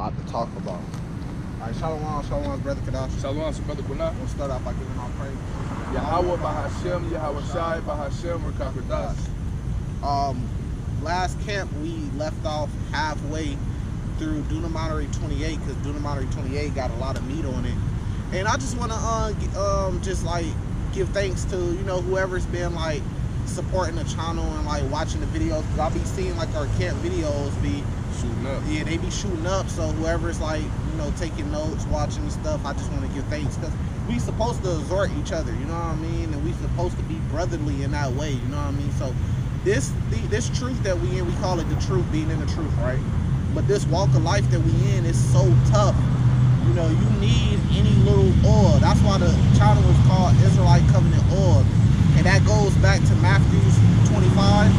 lot to talk about. All right, Shalom, Brother Kadash. Shalom, Brother Guna. We'll start off by giving our praise. Yahweh Bahashem, Yahweh Shai Bahashem, Rakakodas. Last camp, we left off halfway through Deuteronomy 28 because Deuteronomy 28 got a lot of meat on it. And I just want to just like give thanks to, you know, whoever's been like supporting the channel and like watching the videos, because I'll be seeing like our camp videos be shooting up. Yeah, they be shooting up. So whoever's like, you know, taking notes, watching and stuff, I just want to give thanks, because we supposed to exhort each other, you know what I mean? And we supposed to be brotherly in that way, you know what I mean? So this truth that we in, we call it the truth, being in the truth, right? But this walk of life that we in is so tough. You know, you need any little oil. That's why the channel was called Israelite Covenant Oil. And that goes back to Matthew 25,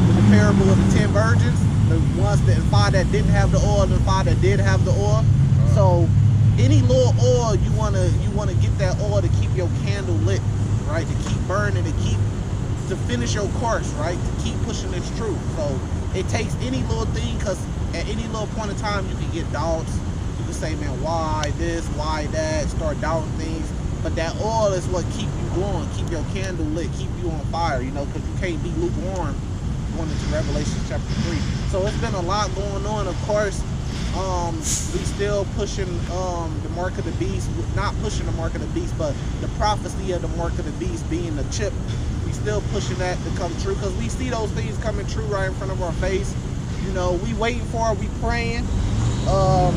with the parable of the 10 virgins. The ones that 5 that didn't have the oil and 5 that did have the oil. So any little oil you wanna get that oil to keep your candle lit, right? To keep burning, to finish your course, right? To keep pushing this truth. So it takes any little thing, because at any little point in time you can get doubts. You can say, man, why this, why that, start doubting things. But that oil is what keep you going, keep your candle lit, keep you on fire, you know, because you can't be lukewarm going into Revelation chapter 3. So it's been a lot going on, of course. We still pushing the mark of the beast, not pushing the mark of the beast, but the prophecy of the mark of the beast being the chip. We still pushing that to come true, because we see those things coming true right in front of our face. You know, we waiting for it, we praying.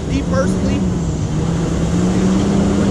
Me personally, when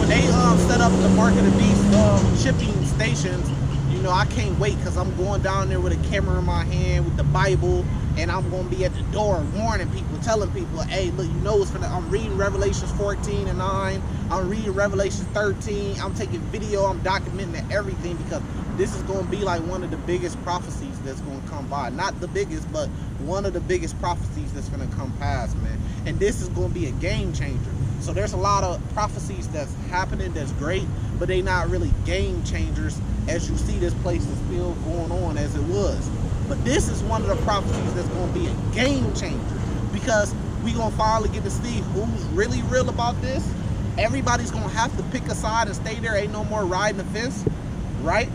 they set up the mark of the beast shipping stations, you know, I can't wait, because I'm going down there with a camera in my hand with the Bible, and I'm going to be at the door warning people, telling people, hey, look, you know it's I'm reading Revelations 14 and 9, I'm reading Revelation 13, I'm taking video, I'm documenting everything, because this is going to be like one of the biggest prophecies that's going to come by. Not the biggest, but one of the biggest prophecies that's going to come past, man. And this is going to be a game changer. So there's a lot of prophecies that's happening that's great, but they not really game changers, as you see this place is still going on as it was. But this is one of the prophecies that's going to be a game changer, because we going to finally get to see who's really real about this. Everybody's going to have to pick a side and stay there. Ain't no more riding the fence, right?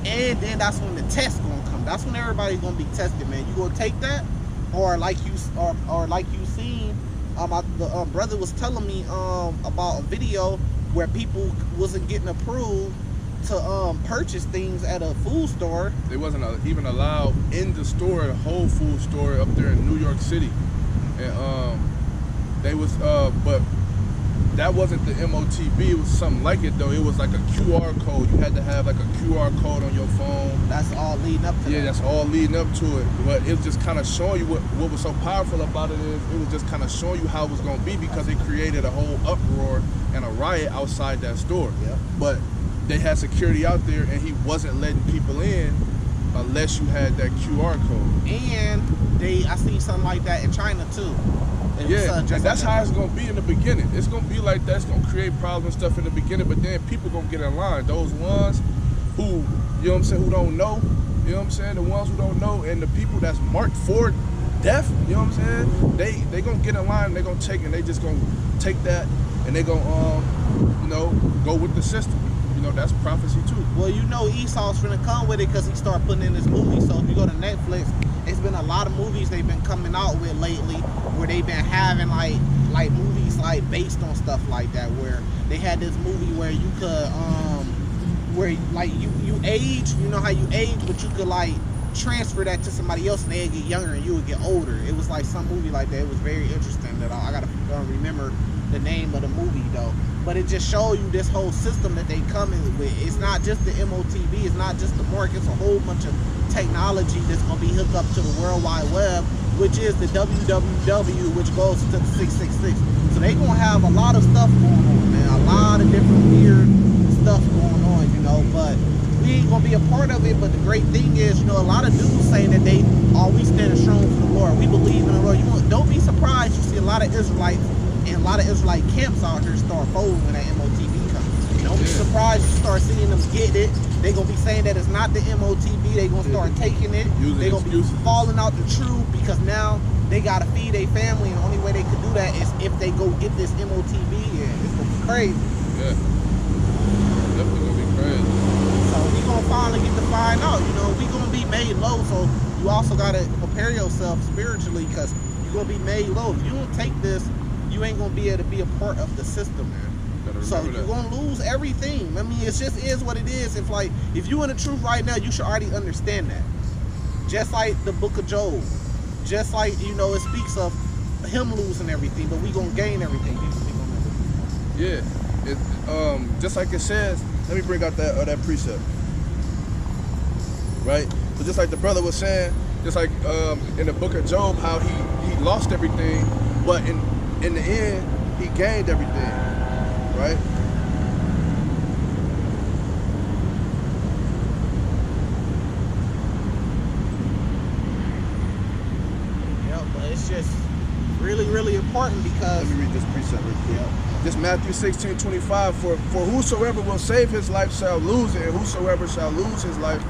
And then that's when the test going to come. That's when everybody's going to be tested, man. You going to take that, or like you seen, the brother was telling me about a video where people wasn't getting approved to purchase things at a food store. They wasn't even allowed in the store, the Whole Foods store up there in New York City. And they was but that wasn't the MOTB, it was something like it though. It was like a QR code. You had to have like a QR code on your phone. That's all leading up to that. That's all leading up to it. But it was just kind of showing you what was so powerful about it is it was just kind of showing you how it was going to be, because it created a whole uproar and a riot outside that store. Yeah. But they had security out there, and he wasn't letting people in unless you had that QR code. And I seen something like that in China too. Yeah, and that's how it's going to be in the beginning. It's going to be like that. It's going to create problems and stuff in the beginning, but then people going to get in line. Those ones who, you know what I'm saying, who don't know, you know what I'm saying, the ones who don't know, and the people that's marked for death, you know what I'm saying, they going to get in line, and they going to take it, and they just going to take that, and they going to, you know, go with the system. You know, that's prophecy too. Well, you know Esau's finna come with it, because he started putting in this movie. So if you go to Netflix, it's been a lot of movies they've been coming out with lately, where they've been having like movies like based on stuff like that, where they had this movie where you could where like you age, you know how you age, but you could like transfer that to somebody else and they'd get younger and you would get older. It was like some movie like that. It was very interesting. That I gotta remember the name of the movie though. But it just show you this whole system that they come in with. It's not just the MOTB, it's not just the mark, it's a whole bunch of technology that's gonna be hooked up to the World Wide Web, which is the WWW, which goes to the 666. So they gonna have a lot of stuff going on, man. A lot of different weird stuff going on, you know, but we ain't gonna be a part of it. But the great thing is, you know, a lot of dudes say that they always stand strong for the Lord. We believe in the Lord. Don't be surprised you see a lot of Israelites and a lot of Israelite camps out here start folding when that MOTB comes. Don't be surprised you start seeing them get it. They're going to be saying that it's not the MOTB. They're going to start taking it. They're going to be falling out the truth, because now they got to feed their family, and the only way they could do this MOTB in. It's gonna be crazy. Yeah. Definitely gonna be crazy. So we gonna finally get to find out. You know, we gonna be made low. So you also gotta prepare yourself spiritually, because you're gonna be made low. If you don't take this, you ain't gonna be able to be a part of the system, man. So you're gonna lose everything. I mean, it just is what it is. If you in the truth right now, you should already understand that. Just like the book of Job, just like, you know, it speaks of him losing everything, but we gonna gain everything. Yeah, just like it says. Let me bring out that precept, right? So just like the brother was saying, just like in the book of Job, how he lost everything, but in the end he gained everything, right? Yeah, but it's just really, really important because. Let me read this precept real quick. This Matthew 16:25, for whosoever will save his life shall lose it, and whosoever shall lose his life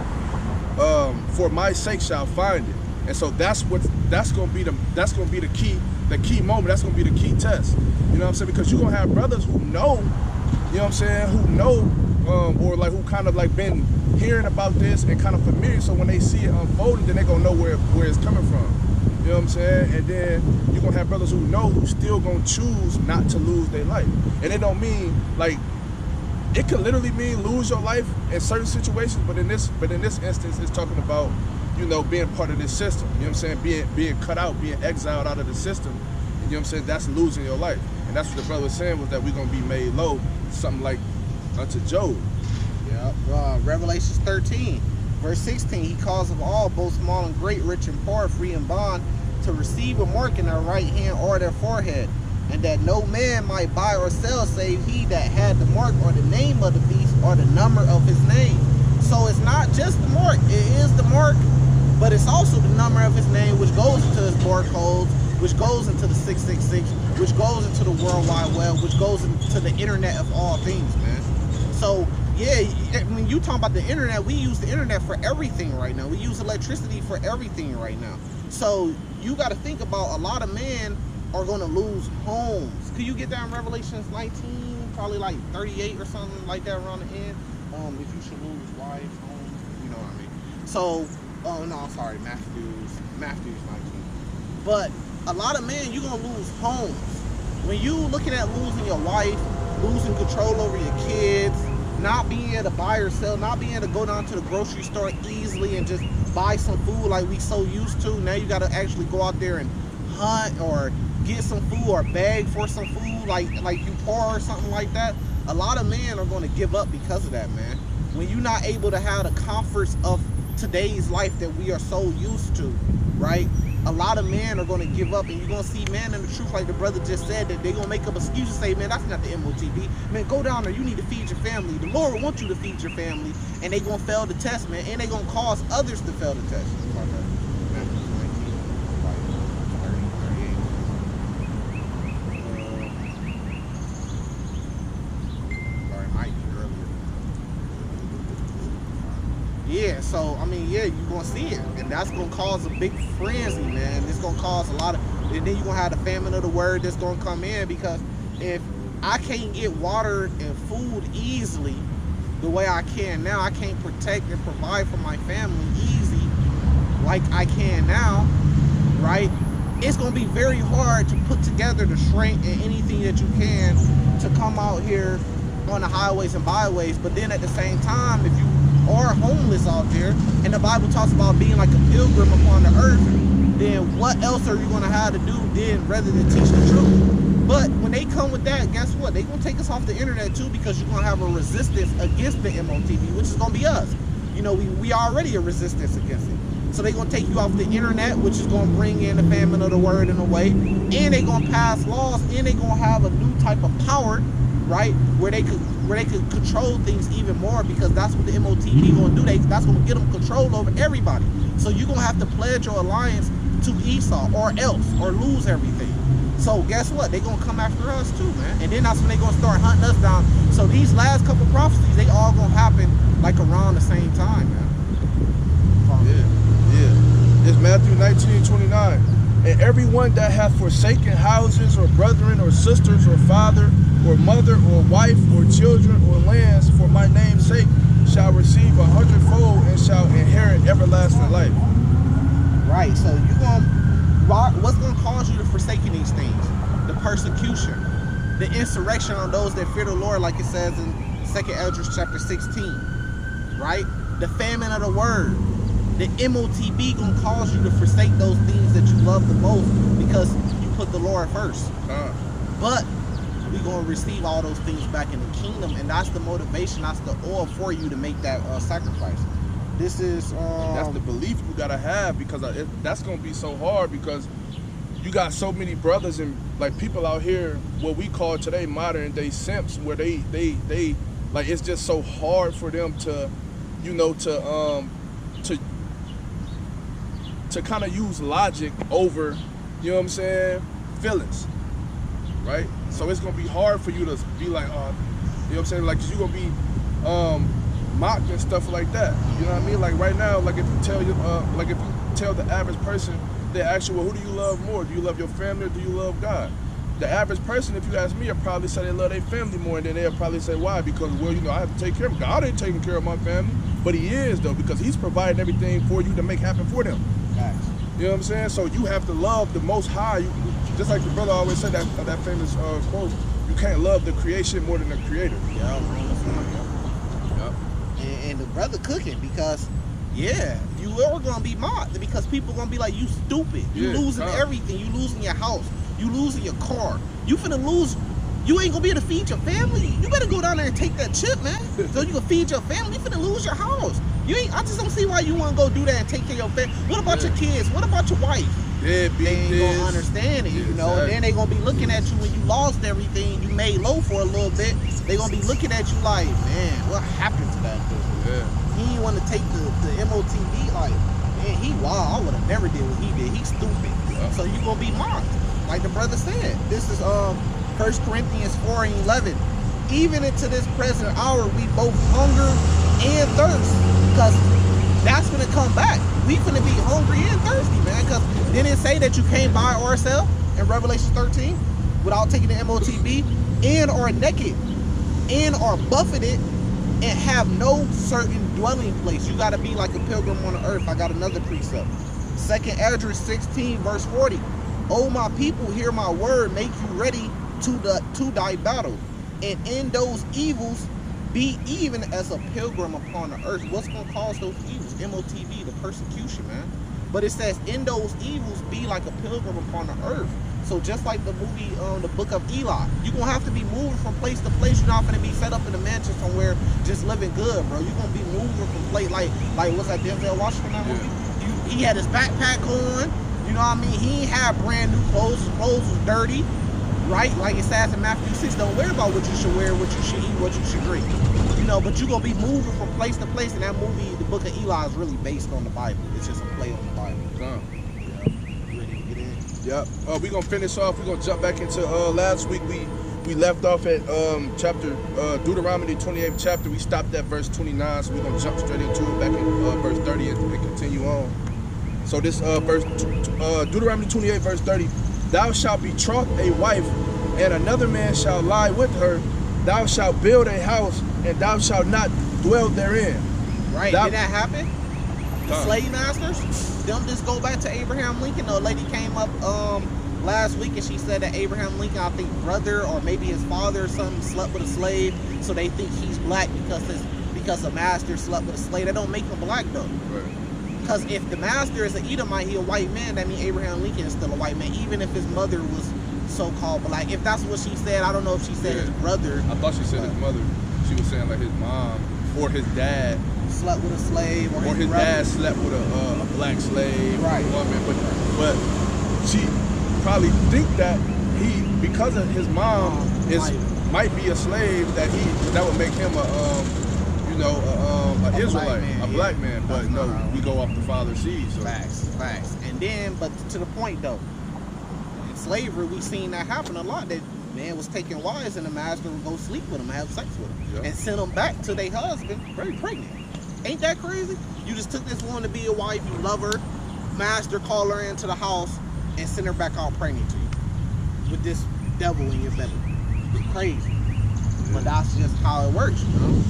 for my sake shall find it. And so that's gonna be the key moment. That's gonna be the key test. You know what I'm saying? Because you're gonna have brothers who know, you know what I'm saying, who know, or like who kind of like been hearing about this and kind of familiar. So when they see it unfolding, then they're gonna know where it's coming from. You know what I'm saying? And then you're gonna have brothers who know, who still gonna choose not to lose their life. And it don't mean like, it could literally mean lose your life in certain situations, but in this instance, it's talking about, you know, being part of this system. You know what I'm saying? Being cut out, being exiled out of the system. You know what I'm saying? That's losing your life. And that's what the brother was saying, was that we're gonna be made low, something like unto Job. Yeah. Revelations 13, verse 16. He calls of all, both small and great, rich and poor, free and bond, to receive a mark in their right hand or their forehead, and that no man might buy or sell save he that had the mark or the name of the beast or the number of his name. So it's not just the mark, it is the mark, but it's also the number of his name, which goes into his barcodes, which goes into the 666, which goes into the World Wide Web, which goes into the internet of all things, man. So yeah, when you talk about the internet, we use the internet for everything right now. We use electricity for everything right now. So you got to think about, a lot of men are going to lose homes. Could you get down Revelations 19, probably like 38 or something like that around the end? If you should lose wives, homes, you know what I mean? So, oh no, I'm sorry, Matthew's 19. But a lot of men, you're going to lose homes. When you looking at losing your wife, losing control over your kids, not being able to buy or sell, not being able to go down to the grocery store easily and just buy some food like we so used to. Now you got to actually go out there and hunt or get some food or beg for some food like you poor or something like that. A lot of men are going to give up because of that, man. When you're not able to have the comforts of today's life that we are so used to, right? A lot of men are going to give up, and you're going to see men in the truth, like the brother just said, that they're going to make up excuses, say, man, that's not the MOTB. Man, go down there, you need to feed your family. The Lord wants you to feed your family, and they're going to fail the test, man, and they're going to cause others to fail the test. Yeah, so, I mean, yeah, you're going to see it. And that's going to cause a big frenzy, man. It's going to cause a lot of... And then you're going to have the famine of the word that's going to come in, because if I can't get water and food easily the way I can now, I can't protect and provide for my family easy like I can now, right? It's going to be very hard to put together the strength and anything that you can to come out here on the highways and byways. But then at the same time, if you are homeless out there, and the Bible talks about being like a pilgrim upon the earth, then what else are you going to have to do then rather than teach the truth? But when they come with that, guess what? They're going to take us off the internet too, because you're going to have a resistance against the MOTB, which is going to be us. You know, we already a resistance against it. So they're going to take you off the internet, which is going to bring in the famine of the word in a way, and they're going to pass laws, and they're going to have a new type of power, right, where they could control things even more, because that's what the MOTB going to do. That's going to get them control over everybody. So you're going to have to pledge your alliance to Esau or else, or lose everything. So guess what? They're going to come after us too, man. And then that's when they're going to start hunting us down. So these last couple prophecies, they all going to happen like around the same time, man. Yeah. It's Matthew 19:29. And everyone that hath forsaken houses or brethren or sisters or father or mother or wife or children or lands for my name's sake shall receive 100-fold and shall inherit everlasting life. Right, so what's going to cause you to forsaking these things? The persecution, the insurrection on those that fear the Lord, like it says in 2 Esdras chapter 16, right? The famine of the word, the MOTB going to cause you to forsake those things that you love the most because you put the Lord first. But we're going to receive all those things back in the kingdom, and that's the motivation, that's the oil for you to make that sacrifice. This is that's the belief you gotta have, because that's gonna be so hard, because you got so many brothers and like people out here, what we call today modern day simps, where they like, it's just so hard for them to, you know, to kind of use logic over, you know what I'm saying, feelings, right? So it's gonna be hard for you to be like, you know what I'm saying, like, 'cause you gonna be mocked and stuff like that. You know what I mean? Like right now, like if you tell the average person, they ask you, well, who do you love more? Do you love your family or do you love God? The average person, if you ask me, will probably say they love their family more, and then they'll probably say why? Because, well, you know, I have to take care of them. God ain't taking care of my family, but He is though, because He's providing everything for you to make happen for them. Facts. You know what I'm saying? So you have to love the Most High. Just like the brother always said, that famous quote, you can't love the creation more than the Creator. Yeah. And the brother cooking, because you are gonna be mocked, because people gonna be like, you stupid, you losing everything, you losing your house, you losing your car, you finna lose, you ain't gonna be able to feed your family. You better go down there and take that chip, man, so you can feed your family. You finna lose your house. I just don't see why you wanna go do that and take care of your family. What about your kids? What about your wife? They ain't gonna understand it, you know. Exactly. And then they gonna be looking at you when you lost everything, you made low for a little bit. They gonna be looking at you like, man, what happened to that dude? Yeah. He didn't want to take the MOTB, like, man, he wild. I would have never did what he did. He's stupid. Yeah. So you gonna be mocked, like the brother said. This is 1 Corinthians 4:11. Even into this present hour, we both hunger and thirst, because that's gonna come back. We finna be hungry and thirsty, man. Because didn't it say that you can't buy or sell in Revelation 13 without taking the MOTB, and are naked, and are buffeted, and have no certain dwelling place? You got to be like a pilgrim on the earth. I got another precept. 2 Esdras 16 verse 40. O my people, hear my word, make you ready to thy battle, and in those evils be even as a pilgrim upon the earth. What's going to cause those evils? MOTB, the persecution, man. But it says, in those evils be like a pilgrim upon the earth. So just like the movie, the Book of Eli, you're going to have to be moving from place to place. You're not going to be set up in a mansion somewhere just living good, bro. You're going to be moving from place, like what's that, Denzel Washington, that movie? He had his backpack on, you know what I mean? He ain't had brand new clothes. His clothes was dirty, right? Like it says in Matthew 6, don't worry about what you should wear, what you should eat, what you should drink. You know, but you're going to be moving from place to place, and that movie, the Book of Eli, is really based on the Bible. It's just a play on the Bible. Yep. We're gonna finish off. We're gonna jump back into last week. We left off at chapter Deuteronomy 28th chapter. We stopped at verse 29, so we're gonna jump straight into it back in verse 30 and continue on. So this verse Deuteronomy 28 verse 30. Thou shalt betroth a wife, and another man shall lie with her. Thou shalt build a house, and thou shalt not dwell therein. Right? Did that happen? The slave masters, them just go back to Abraham Lincoln. A lady came up last week and she said that Abraham Lincoln, I think brother or maybe his father or something, slept with a slave, so they think he's black because a master slept with a slave. That don't make him black though. Right. Because if the master is an Edomite, he a white man, that means Abraham Lincoln is still a white man, even if his mother was so-called black. If that's what she said, I don't know if she said his brother. I thought she said his mother. She was saying like his mom or his dad slept with a slave, or his dad slept with a black slave, right? Woman, but she probably think that he, because of his mom might be a slave, that would make him a Israelite, man, a black man. But no, we go off the father's seed. So. Facts. And then, but to the point though, in slavery we seen that happen a lot. That man was taking wives and the master would go sleep with them, have sex with them, and send them back to their husband pregnant. Ain't that crazy? You just took this woman to be a wife, you love her, master call her into the house and send her back out pregnant to you with this devil in your belly. It's crazy. But that's just how it works, you know?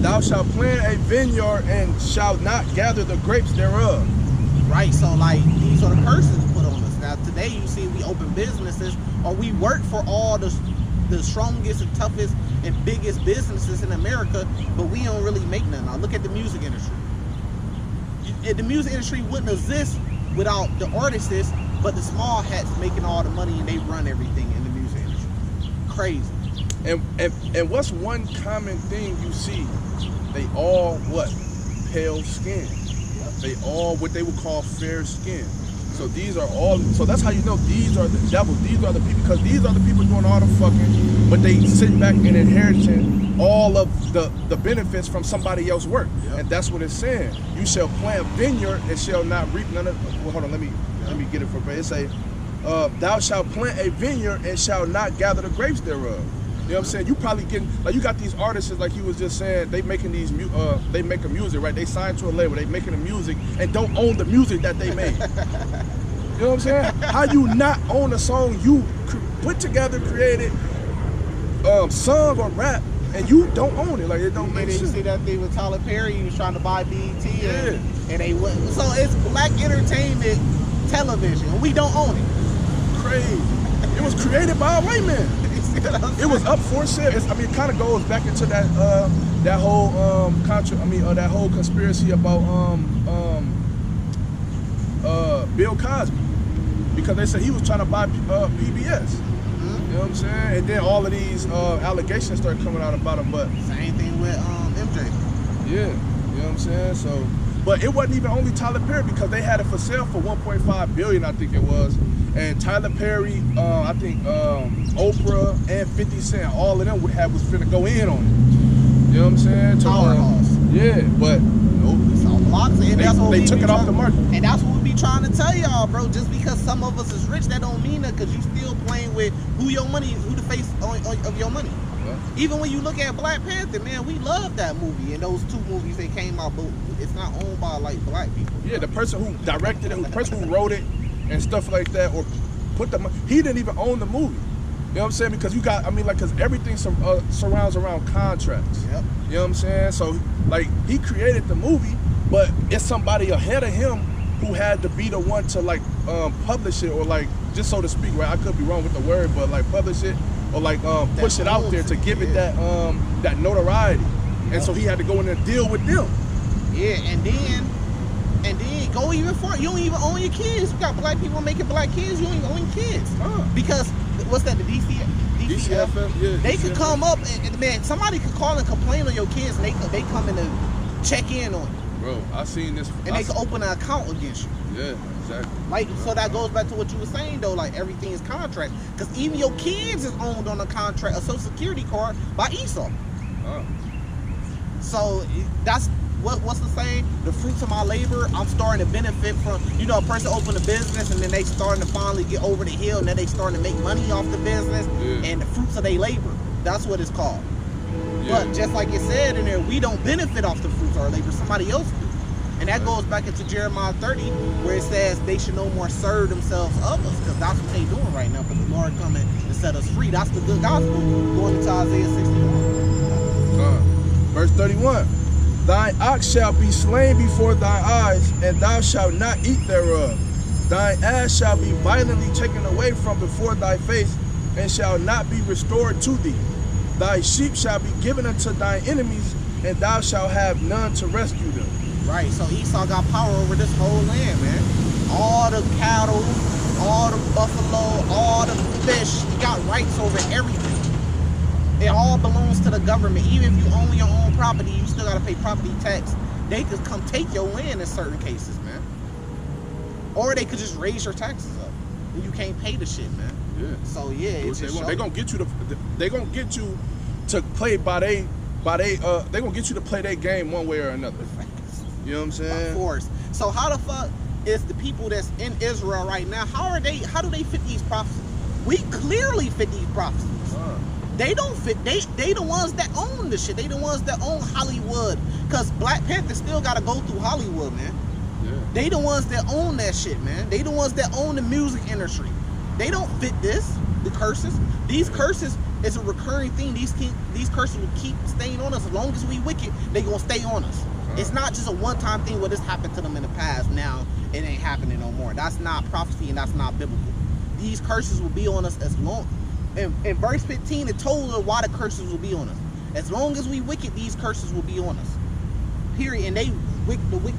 Thou shalt plant a vineyard and shalt not gather the grapes thereof. Right, so like these are the curses put on us. Now today you see we open businesses or we work for all the strongest and toughest and biggest businesses in America, but we don't really make nothing. Now look at the music industry. The music industry wouldn't exist without the artists, but the small hats making all the money and they run everything in the music industry. Crazy. And what's one common thing you see? They all what? Pale skin. They all what they would call fair skin. So these are all. So that's how you know these are the devils. These are the people, because these are the people doing all the fucking, but they sit back and inheriting all of the benefits from somebody else's work. Yep. And that's what it's saying. You shall plant vineyard and shall not reap none of. Well, hold on. Let me get it for it. Say, thou shalt plant a vineyard and shall not gather the grapes thereof. You know what I'm saying? You probably getting, like, you got these artists, like he was just saying, they making these, they making music, right? They signed to a label, they making the music and don't own the music that they made. You know what I'm saying? How you not own a song you put together, created, sung or rap, and you don't own it? Like, it don't make sense. You see that thing with Tyler Perry? He was trying to buy BET, and they wouldn't. So it's black entertainment television. We don't own it. Crazy. It was created by a white man. It was up for sale. I mean, it kind of goes back into that that whole that whole conspiracy about Bill Cosby, because they said he was trying to buy PBS. You know what I'm saying? And then all of these allegations started coming out about him. But same thing with MJ. Yeah, you know what I'm saying? So, but it wasn't even only Tyler Perry, because they had it for sale for $1.5 billion, I think it was. And Tyler Perry, I think Oprah and 50 Cent, all of them was finna go in on it. You know what I'm saying? Powerhouse. Yeah, but nope. So they took it off the market. And that's what we be trying to tell y'all, bro. Just because some of us is rich, that don't mean that, because you still playing with who the face of your money. Yeah. Even when you look at Black Panther, man, we love that movie and those 2 movies that came out, but it's not owned by like black people. Yeah, the person who directed it, the person who wrote it, and stuff like that, or put he didn't even own the movie. You know what I'm saying? Because you got, because everything surrounds around contracts. Yep. You know what I'm saying? So, like, he created the movie, but it's somebody ahead of him who had to be the one to, like, publish it, or, like, just so to speak, right? I could be wrong with the word, but, like, publish it, or, like, push it out there to give it that notoriety. Yep. And so he had to go in there and deal with them. Yeah, and then go even further. You don't even own your kids. You got black people making black kids. You don't even own your kids. Because what's that? The DCF? Yeah. They could come up and man, somebody could call and complain on your kids, and they come in to check in on you. Bro, I seen this. And they can open an account against you. Yeah, exactly. Like, so that goes back to what you were saying though. Like, everything is contract. Because even your kids is owned on a contract, a social security card by Esau. So that's. What's the saying? The fruits of my labor, I'm starting to benefit from. You know, a person open a business and then they starting to finally get over the hill, and then they starting to make money off the business, and the fruits of their labor. That's what it's called. Yeah. But just like it said in there, we don't benefit off the fruits of our labor. Somebody else do. And that goes back into Jeremiah 30, where it says they should no more serve themselves of us, because that's what they doing right now. But the Lord coming to set us free. That's the good gospel. Going into Isaiah 61. Verse 31. Thine ox shall be slain before thy eyes, and thou shalt not eat thereof. Thine ass shall be violently taken away from before thy face, and shall not be restored to thee. Thy sheep shall be given unto thine enemies, and thou shalt have none to rescue them. Right, so Esau got power over this whole land, man. All the cattle, all the buffalo, all the fish, he got rights over everything. It all belongs to the government. Even if you own your own property, you still gotta pay property tax. They could come take your land in certain cases, man. Or they could just raise your taxes up, and you can't pay the shit, man. Yeah. So yeah, it's just they gonna get you to play they gonna get you to play their game one way or another. You know what I'm saying? Of course. So how the fuck is the people that's in Israel right now? How do they fit these prophecies? We clearly fit these prophecies. They don't fit. They the ones that own the shit. They the ones that own Hollywood. Cause Black Panther still gotta go through Hollywood, man. Yeah. They the ones that own that shit, man. They the ones that own the music industry. They don't fit this. the curses. These curses is a recurring thing. These curses will keep staying on us as long as we wicked. They gonna stay on us. It's not just a one-time thing where this happened to them in the past. Now it ain't happening no more. That's not prophecy and that's not biblical. These curses will be on us as long. In verse 15, it told us why the curses will be on us. As long as we wicked, these curses will be on us. Period. And they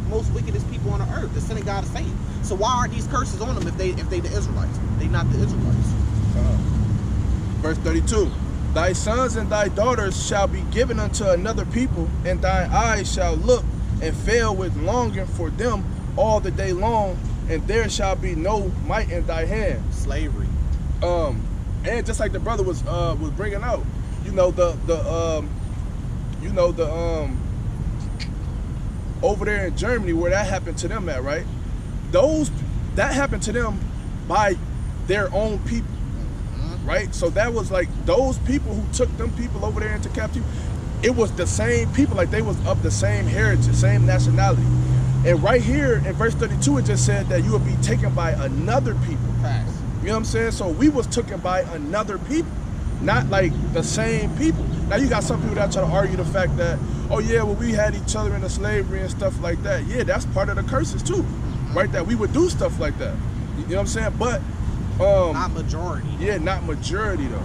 most wickedest people on the earth, the synagogue of Satan. So why aren't these curses on them if they the Israelites? They not the Israelites. Verse 32. Thy sons and thy daughters shall be given unto another people, and thine eyes shall look and fail with longing for them all the day long, and there shall be no might in thy hand. Slavery. And just like the brother was bringing out, over there in Germany where that happened to them at, right? That happened to them by their own people, right? So that was like those people who took them people over there into captivity. It was the same people, like they was of the same heritage, same nationality. And right here in verse 32, it just said that you would be taken by another people. Facts. You know what I'm saying? So we was taken by another people, not like the same people. Now you got some people that try to argue the fact that, oh yeah, well we had each other in the slavery and stuff like that. Yeah, that's part of the curses too, right? That we would do stuff like that. You know what I'm saying? But not majority. Yeah, not majority though.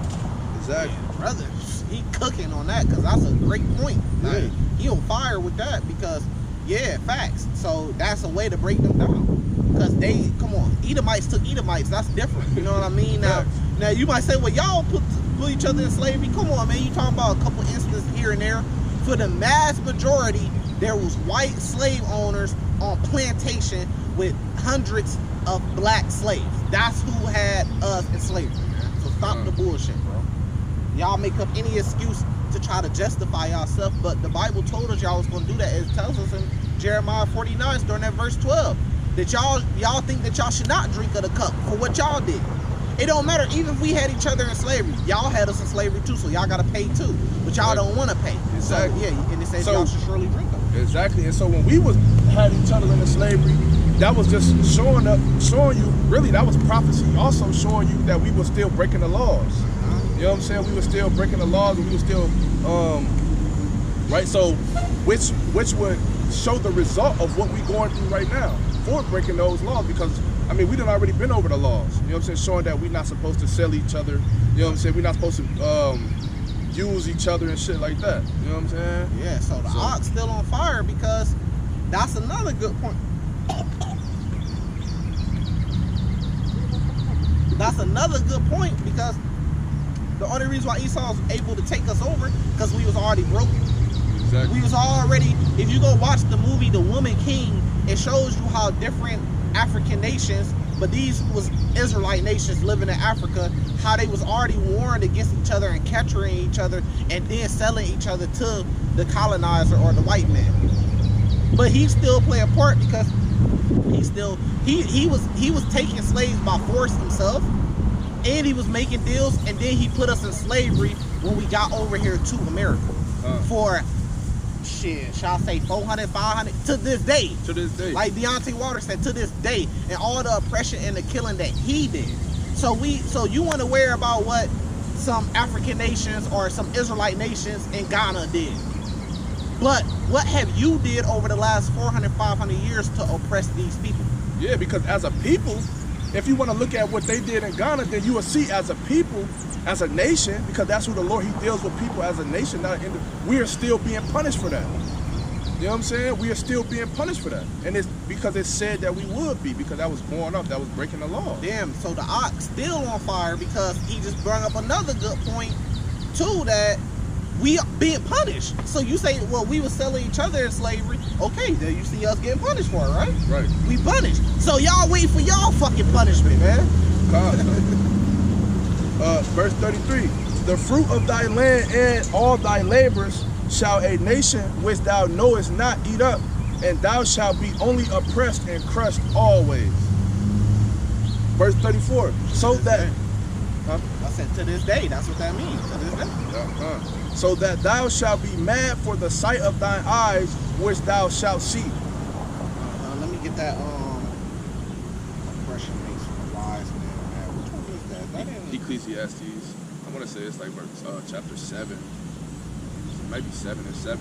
Exactly. Yeah, brother, he cooking on that because that's a great point. Like, Yeah. He on fire with that because, yeah, facts. So that's a way to break them down. Because they, come on, Edomites took Edomites. That's different. You know what I mean? Now you might say, well, y'all put each other in slavery. Come on, man. You talking about a couple instances here and there. For the mass majority, there was white slave owners on plantation with hundreds of black slaves. That's who had us in slavery, man. So stop the bullshit, bro. Y'all make up any excuse to try to justify yourself, but the Bible told us y'all was going to do that. It tells us in Jeremiah 49, starting at verse 12, that y'all think that y'all should not drink of the cup for what y'all did. It don't matter, even if we had each other in slavery, y'all had us in slavery too, so y'all got to pay too, but y'all don't want to pay. Exactly. So yeah, and it says y'all should surely drink them. Exactly. And so when we had each other in the slavery, that was just showing you, really, that was prophecy, also showing you that we were still breaking the laws. You know what I'm saying? We were still breaking the laws, and we were still, right? So, which would show the result of what we're going through right now for breaking those laws, because, I mean, we done already been over the laws. You know what I'm saying? Showing that we're not supposed to sell each other. You know what I'm saying? We're not supposed to use each other and shit like that. You know what I'm saying? Yeah, so the ox still on fire because that's another good point. That's another good point because the only reason why Esau was able to take us over because we was already broken. Exactly. We was already, if you go watch the movie The Woman King, it shows you how different African nations, but these was Israelite nations living in Africa, how they was already warned against each other and capturing each other and then selling each other to the colonizer or the white man. But he still played a part because he was taking slaves by force himself, and he was making deals, and then he put us in slavery when we got over here to America for shall I say 400, 500 to this day. To this day. Like Deontay Waters said, to this day, and all the oppression and the killing that he did. So you want to worry about what some African nations or some Israelite nations in Ghana did. But what have you did over the last 400, 500 years to oppress these people? Yeah, because as a people, if you want to look at what they did in Ghana, then you will see as a people, as a nation, because that's who the Lord, he deals with people as a nation. We are still being punished for that. You know what I'm saying? We are still being punished for that. And it's because it said that we would be, because that was going up, that was breaking the law. Damn, so the ox still on fire because he just brought up another good point, too, that we are being punished. So you say, well, we were selling each other in slavery. Okay, then you see us getting punished for it, right? Right. We punished. So y'all wait for y'all fucking punishment, man. Verse 33. The fruit of thy land and all thy labors shall a nation which thou knowest not eat up, and thou shalt be only oppressed and crushed always. Verse 34. So that... I said to this day. That's what that means. To this day. So that thou shalt be mad for the sight of thine eyes, which thou shalt see. Let me get that oppression makes for wise man. Which one is that? That Ecclesiastes. I want to say it's like chapter 7. Maybe 7 and 7.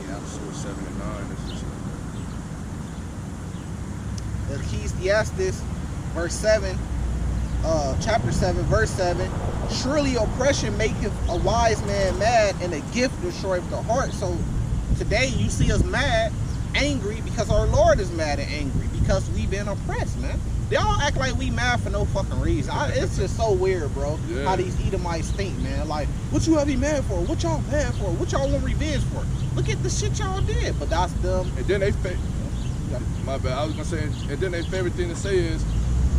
Yeah, I'm sure 7 and 9. Ecclesiastes, verse 7, chapter 7, verse 7. Surely oppression maketh a wise man mad, and a gift destroyeth the heart. So today you see us mad, angry, because our Lord is mad and angry, because we've been oppressed, man. They all act like we mad for no fucking reason. It's just so weird, bro, how these Edomites think, man. Like, what you have me mad for? What y'all mad for? What y'all want revenge for? Look at the shit y'all did. But that's them. And then my bad, I was gonna say, and then their favorite thing to say is,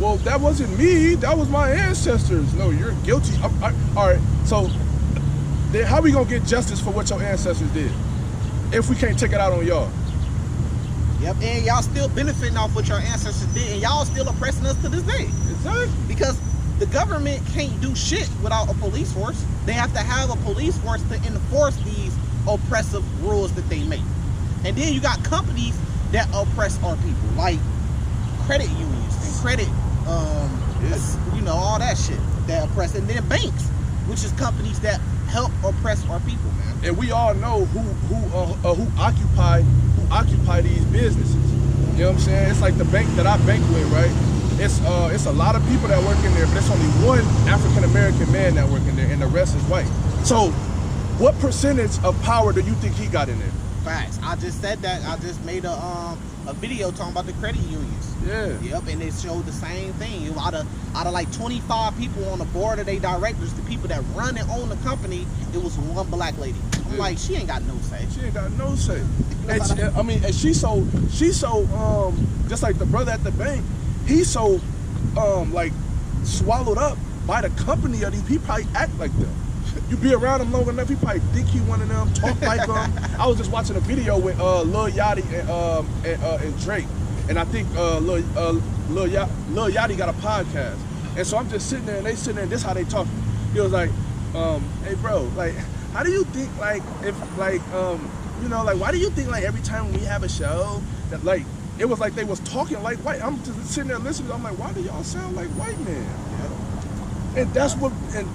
well, that wasn't me, that was my ancestors. No, you're guilty. All right, so then how we gonna get justice for what your ancestors did if we can't take it out on y'all? Yep, and y'all still benefiting off what your ancestors did, and y'all still oppressing us to this day. Exactly. Because the government can't do shit without a police force. They have to have a police force to enforce these oppressive rules that they make. And then you got companies that oppress our people, like credit unions and credit, you know, all that shit that oppress. And then banks, which is companies that help oppress our people, man. And we all know who occupy these businesses. You know what I'm saying? It's like the bank that I bank with, right? It's a lot of people that work in there, but it's only one African American man that work in there, and the rest is white. So, what percentage of power do you think he got in there? Facts. I just said that. I just made a video talking about the credit unions. Yeah. Yep, and it showed the same thing. Out of like 25 people on the board of their directors, the people that run and own the company, it was one black lady. I'm like, she ain't got no say. She ain't got no say. And she's so just like the brother at the bank, he's so like swallowed up by the company of these people. Probably act like them. You be around him long enough, he probably think he one of them, talk like them. I was just watching a video with Lil Yachty and Drake, and I think Lil Yachty got a podcast, and so I'm just sitting there, and they sitting there, and this is how they talk. He was like, hey bro, like, how do you think, like, if, like, you know, like, why do you think, like, every time we have a show, that, like, it was like they was talking like white. I'm just sitting there listening, I'm like, why do y'all sound like white men? Yeah. And that's what, and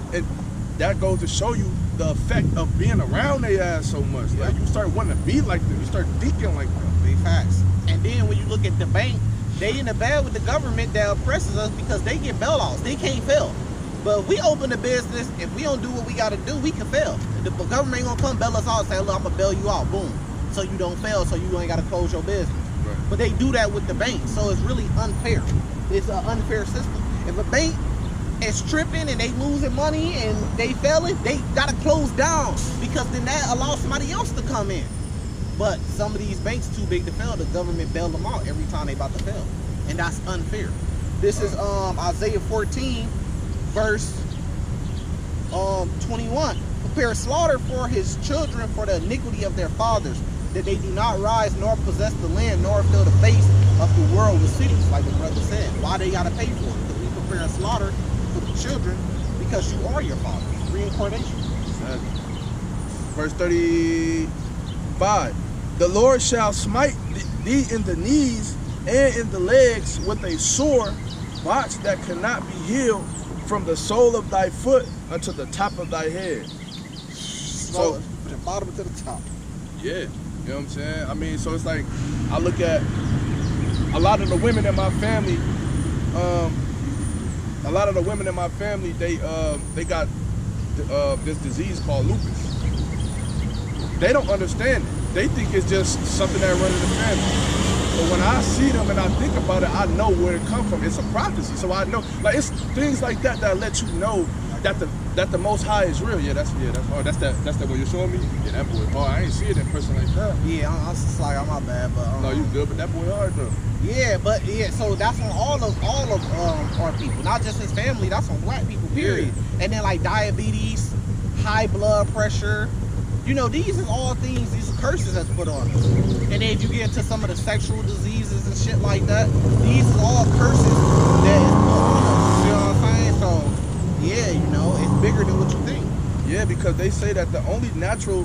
that goes to show you the effect of being around their ass so much. Like, you start wanting to be like them. You start thinking like them. Big facts. And then when you look at the bank, they in the bad with the government that oppresses us because they get bailouts. They can't fail. But if we open the business, if we don't do what we got to do, we can fail. The government ain't going to come bail us out and say, look, I'm going to bail you out. Boom. So you don't fail, so you ain't got to close your business. Right. But they do that with the bank. So it's really unfair. It's an unfair system. If a bank is tripping and they losing money and they failing, they gotta close down, because then that allows somebody else to come in. But some of these banks too big to fail, the government bailed them out every time they about to fail, and that's unfair. This is Isaiah 14 verse 21. Prepare slaughter for his children for the iniquity of their fathers, that they do not rise nor possess the land nor fill the face of the world with cities, like the brother said. Why they gotta pay for it? Because we prepare a slaughter for the children, because you are your father. Reincarnation. Exactly. Verse 35. The Lord shall smite thee in the knees and in the legs with a sore botch that cannot be healed from the sole of thy foot unto the top of thy head. So, from the bottom to the top. Yeah, you know what I'm saying? I mean, so it's like, I look at a lot of the women in my family, they got this disease called lupus. They don't understand it. They think it's just something that runs in the family. But when I see them and I think about it, I know where it comes from. It's a prophecy. So I know, like, it's things like that that let you know that the Most High is real. That's hard. That's that what you're showing me. Yeah, that boy hard. I ain't see it in person like that. Yeah, I'm just like, I'm not bad, but no, you good, but that boy hard though. Yeah, but yeah, so that's on all of our people, not just his family. That's on black people, period. Yeah. And then like diabetes, high blood pressure. You know, these are all things, these are curses that's put on us. And then if you get into some of the sexual diseases and shit like that, these are all curses that is put on us. You know what I'm saying? So, yeah, you know, it's bigger than what you think. Yeah, because they say that the only natural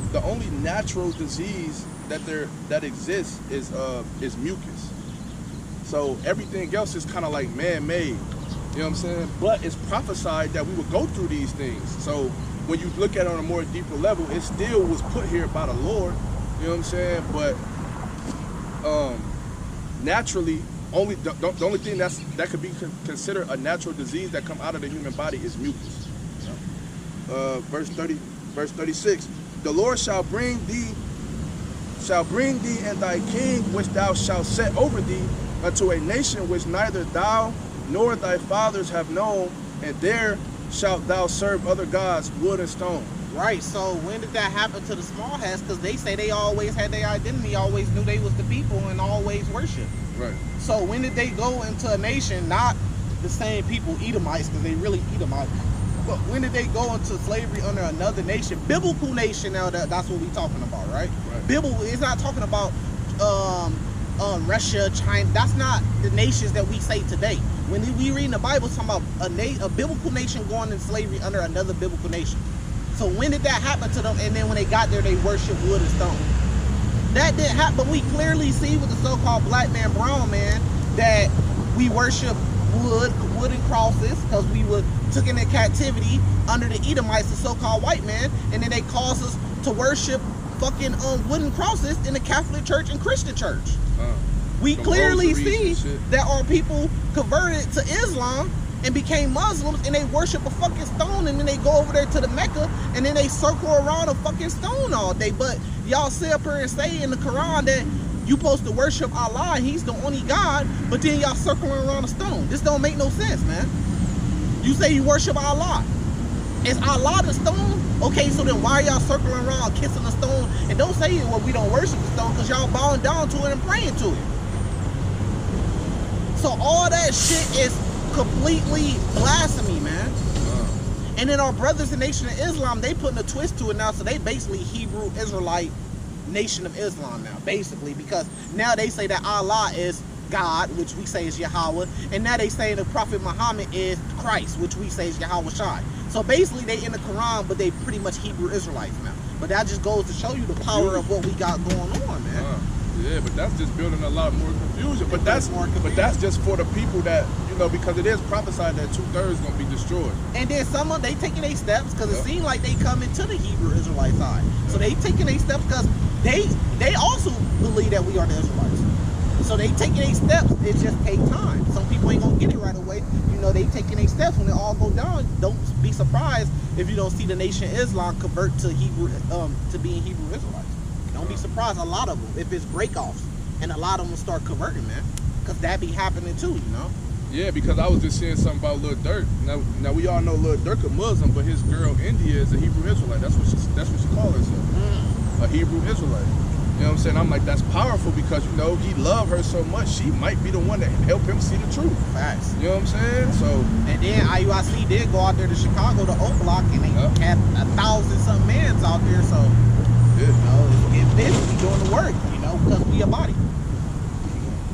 disease that exists is mucus. So everything else is kind of like man-made. You know what I'm saying? But it's prophesied that we would go through these things. So when you look at it on a more deeper level, it still was put here by the Lord. You know what I'm saying? But naturally, the only thing that could be considered a natural disease that come out of the human body is mucus. Verse 36. The Lord shall bring thee and thy king, which thou shalt set over thee, unto a nation which neither thou nor thy fathers have known, and there shalt thou serve other gods, wood and stone. Right, so when did that happen to the small hats? Because they say they always had their identity, always knew they was the people, and always worshiped. Right. So when did they go into a nation, not the same people, Edomites, because they really Edomites, but when did they go into slavery under another nation? Biblical nation, now that's what we're talking about, right? Biblical, it's not talking about Russia, China. That's not the nations that we say today. When we read in the Bible, it's talking about a biblical nation going into slavery under another biblical nation. So when did that happen to them? And then when they got there, they worshiped wood and stone. That didn't happen, but we clearly see with the so-called black man, brown man, that we worship wooden crosses because we were taken in captivity under the Edomites, the so-called white man, and then they caused us to worship fucking wooden crosses in the Catholic Church and Christian Church. We clearly see that our people converted to Islam and became Muslims, and they worship a fucking stone, and then they go over there to the Mecca, and then they circle around a fucking stone all day. But y'all sit up here and say in the Quran that you supposed to worship Allah, He's the only God, but then y'all circling around a stone. This don't make no sense, man. You say you worship Allah. Is Allah the stone? Okay, so then why y'all circling around kissing the stone? And don't say, well, we don't worship the stone, because y'all bowing down to it and praying to it. So all that shit is completely blasphemy, man. And then our brothers in the Nation of Islam, they putting a twist to it now, so they basically Hebrew Israelite Nation of Islam now, basically, because now they say that Allah is God, which we say is Yahweh, and now they say the Prophet Muhammad is Christ, which we say is Yahweh Shai. So basically they in the Quran, but they pretty much Hebrew Israelites now. But that just goes to show you the power of what we got going on, man. Yeah, but that's just building a lot more confusion. But that's just for the people that, you know, because it is prophesied that 2/3 gonna be destroyed. And then some of they taking their steps because it seems like they coming to the Hebrew Israelite side. So they taking their steps because they also believe that we are the Israelites. So they taking their steps. It just take time. Some people ain't gonna get it right away. You know, they taking their steps. When it all go down, don't be surprised if you don't see the Nation of Islam convert to Hebrew to being Hebrew Israelites. Don't be surprised, a lot of them, if it's breakoffs, and a lot of them start converting, man, because that be happening too, you know. Yeah, because I was just saying something about Lil Durk. Now we all know Lil Durk a Muslim, but his girl India is a Hebrew Israelite. That's what she calls herself, a Hebrew Israelite. You know what I'm saying? I'm like, that's powerful because, you know, he loved her so much. She might be the one that helped him see the truth. Facts. You know what I'm saying? So. And then IUIC did go out there to Chicago, to O Block, and they had 1,000-something mans out there. So, you know, it's busy doing the work, you know, because we a body.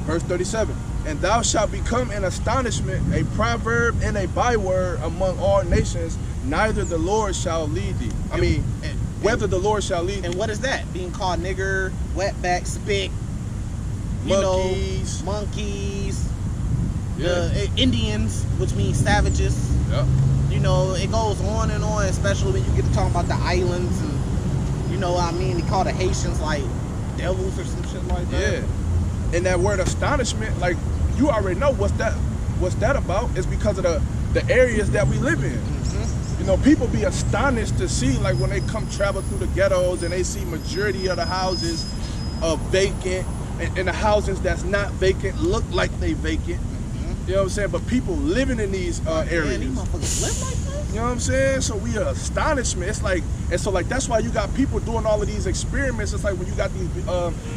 Verse 37. And thou shalt become an astonishment, a proverb, and a byword among all nations. Neither the Lord shall lead thee. Whether the Lord shall lead thee. And what is that? Being called nigger, wetback, spick, monkeys, the Indians, which means savages. Yep. You know, it goes on and on, especially when you get to talking about the islands and, you know what I mean, they call the Haitians like devils or some shit like that. Yeah. And that word astonishment, like, you already know what's that about. It's because of the areas that we live in. You know, people be astonished to see, like, when they come travel through the ghettos and they see majority of the houses vacant, and the houses that's not vacant look like they vacant. You know what I'm saying? But people living in these areas. Man, these motherfuckers live like this? You know what I'm saying? So we are astonishment. It's like, and so like that's why you got people doing all of these experiments. It's like when you got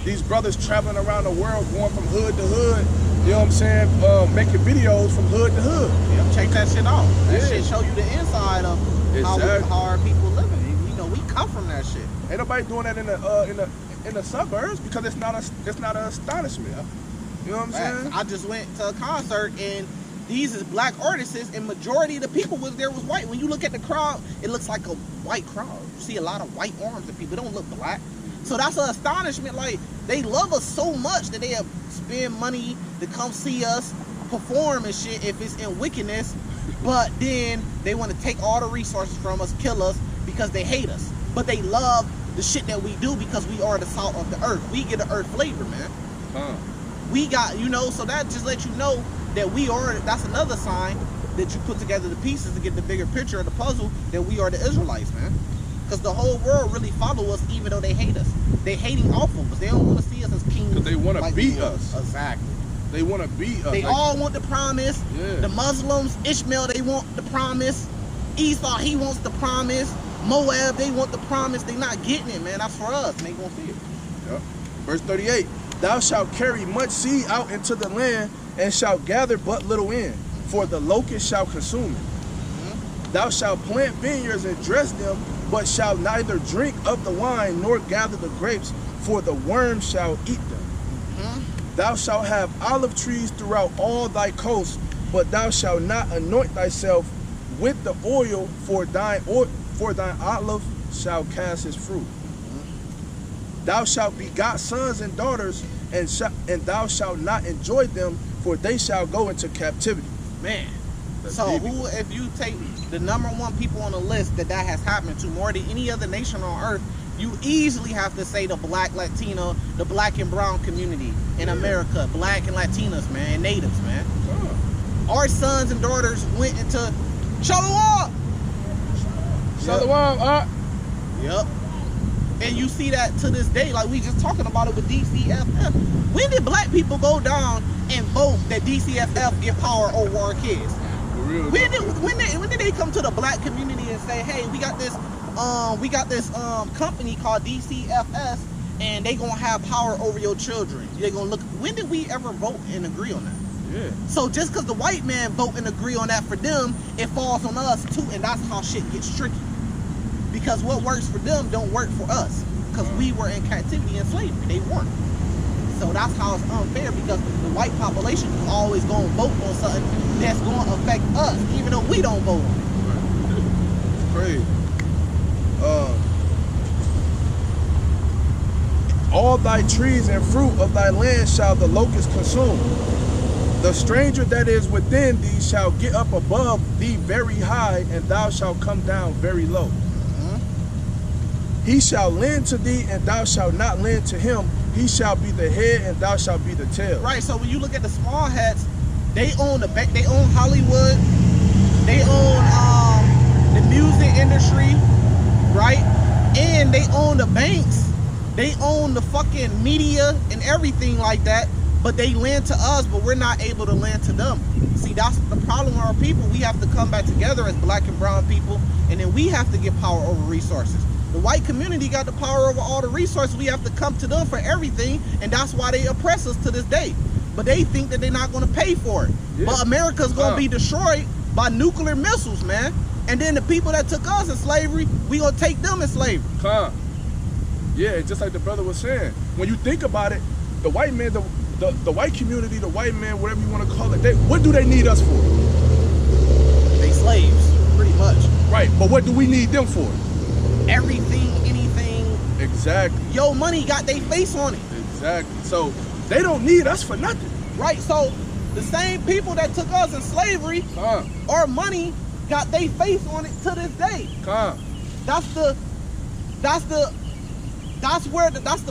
these brothers traveling around the world, going from hood to hood. You know what I'm saying? Making videos from hood to hood. Yeah, check that shit out. That shit show you the inside of how our people living. You know, we come from that shit. Ain't nobody doing that in the suburbs because it's not an astonishment. You know what I'm saying? I just went to a concert and these is black artists and majority of the people was white. When you look at the crowd, it looks like a white crowd. You see a lot of white arms of people. It don't look black. So that's an astonishment. Like, they love us so much that they have spend money to come see us, perform and shit if it's in wickedness, but then they want to take all the resources from us, kill us because they hate us. But they love the shit that we do because we are the salt of the earth. We get the earth flavor, man. We got, you know, so that just lets you know that we are, that's another sign that you put together the pieces to get the bigger picture of the puzzle that we are the Israelites, man. Because the whole world really follow us even though they hate us. They hating off of us. They don't want to see us as kings. Because they want to like beat us. Exactly. They want to beat us. They all want the promise. Yeah. The Muslims, Ishmael, they want the promise. Esau, he wants the promise. Moab, they want the promise. They not getting it, man. That's for us, and they gonna see it. Yep. Verse 38. Thou shalt carry much seed out into the land, and shalt gather but little in, for the locust shall consume it. Thou shalt plant vineyards and dress them, but shalt neither drink of the wine nor gather the grapes, for the worm shall eat them. Thou shalt have olive trees throughout all thy coasts, but thou shalt not anoint thyself with the oil, for thine olive shall cast his fruit. Thou shalt begot sons and daughters, and thou shalt not enjoy them, for they shall go into captivity. Man. That's So deep. who, if you take the #1 people on the list that has happened to more than any other nation on earth, you easily have to say the black, Latino, the black and brown community in America, black and Latinas, man, and natives, man. Our sons and daughters went into Shalom. Shalom. Yep. And you see that to this day, like we just talking about it with DCFF. When did black people go down and vote that DCFF get power over our kids? For real. When did they come to the black community and say, hey, we got this company called DCFS and they gonna have power over your children? They gonna look. When did we ever vote and agree on that? Yeah. So just because the white man vote and agree on that for them, it falls on us too, and that's how shit gets tricky. Because what works for them don't work for us. Because we were in captivity and slavery. They weren't. So that's how it's unfair, because the white population is always going to vote on something that's going to affect us, even though we don't vote on it. It's crazy. All thy trees and fruit of thy land shall the locust consume. The stranger that is within thee shall get up above thee very high, and thou shalt come down very low. He shall lend to thee, and thou shalt not lend to him. He shall be the head, and thou shalt be the tail. Right. So when you look at the small hats, they own they own Hollywood, they own the music industry, right? And they own the banks, they own the fucking media and everything like that. But they lend to us, but we're not able to lend to them. See, that's the problem with our people. We have to come back together as black and brown people, and then we have to get power over resources. The white community got the power over all the resources. We have to come to them for everything, and that's why they oppress us to this day. But they think that they're not going to pay for it. Yeah. But America's going to be destroyed by nuclear missiles, man. And then the people that took us in slavery, we going to take them in slavery. Yeah, just like the brother was saying. When you think about it, the white man, the white community, the white man, whatever you want to call it, what do they need us for? They slaves, pretty much. Right, but what do we need them for? Everything, anything. Exactly. Your money got their face on it. Exactly. So they don't need us for nothing. Right. So the same people that took us in slavery, our money got their face on it to this day. That's the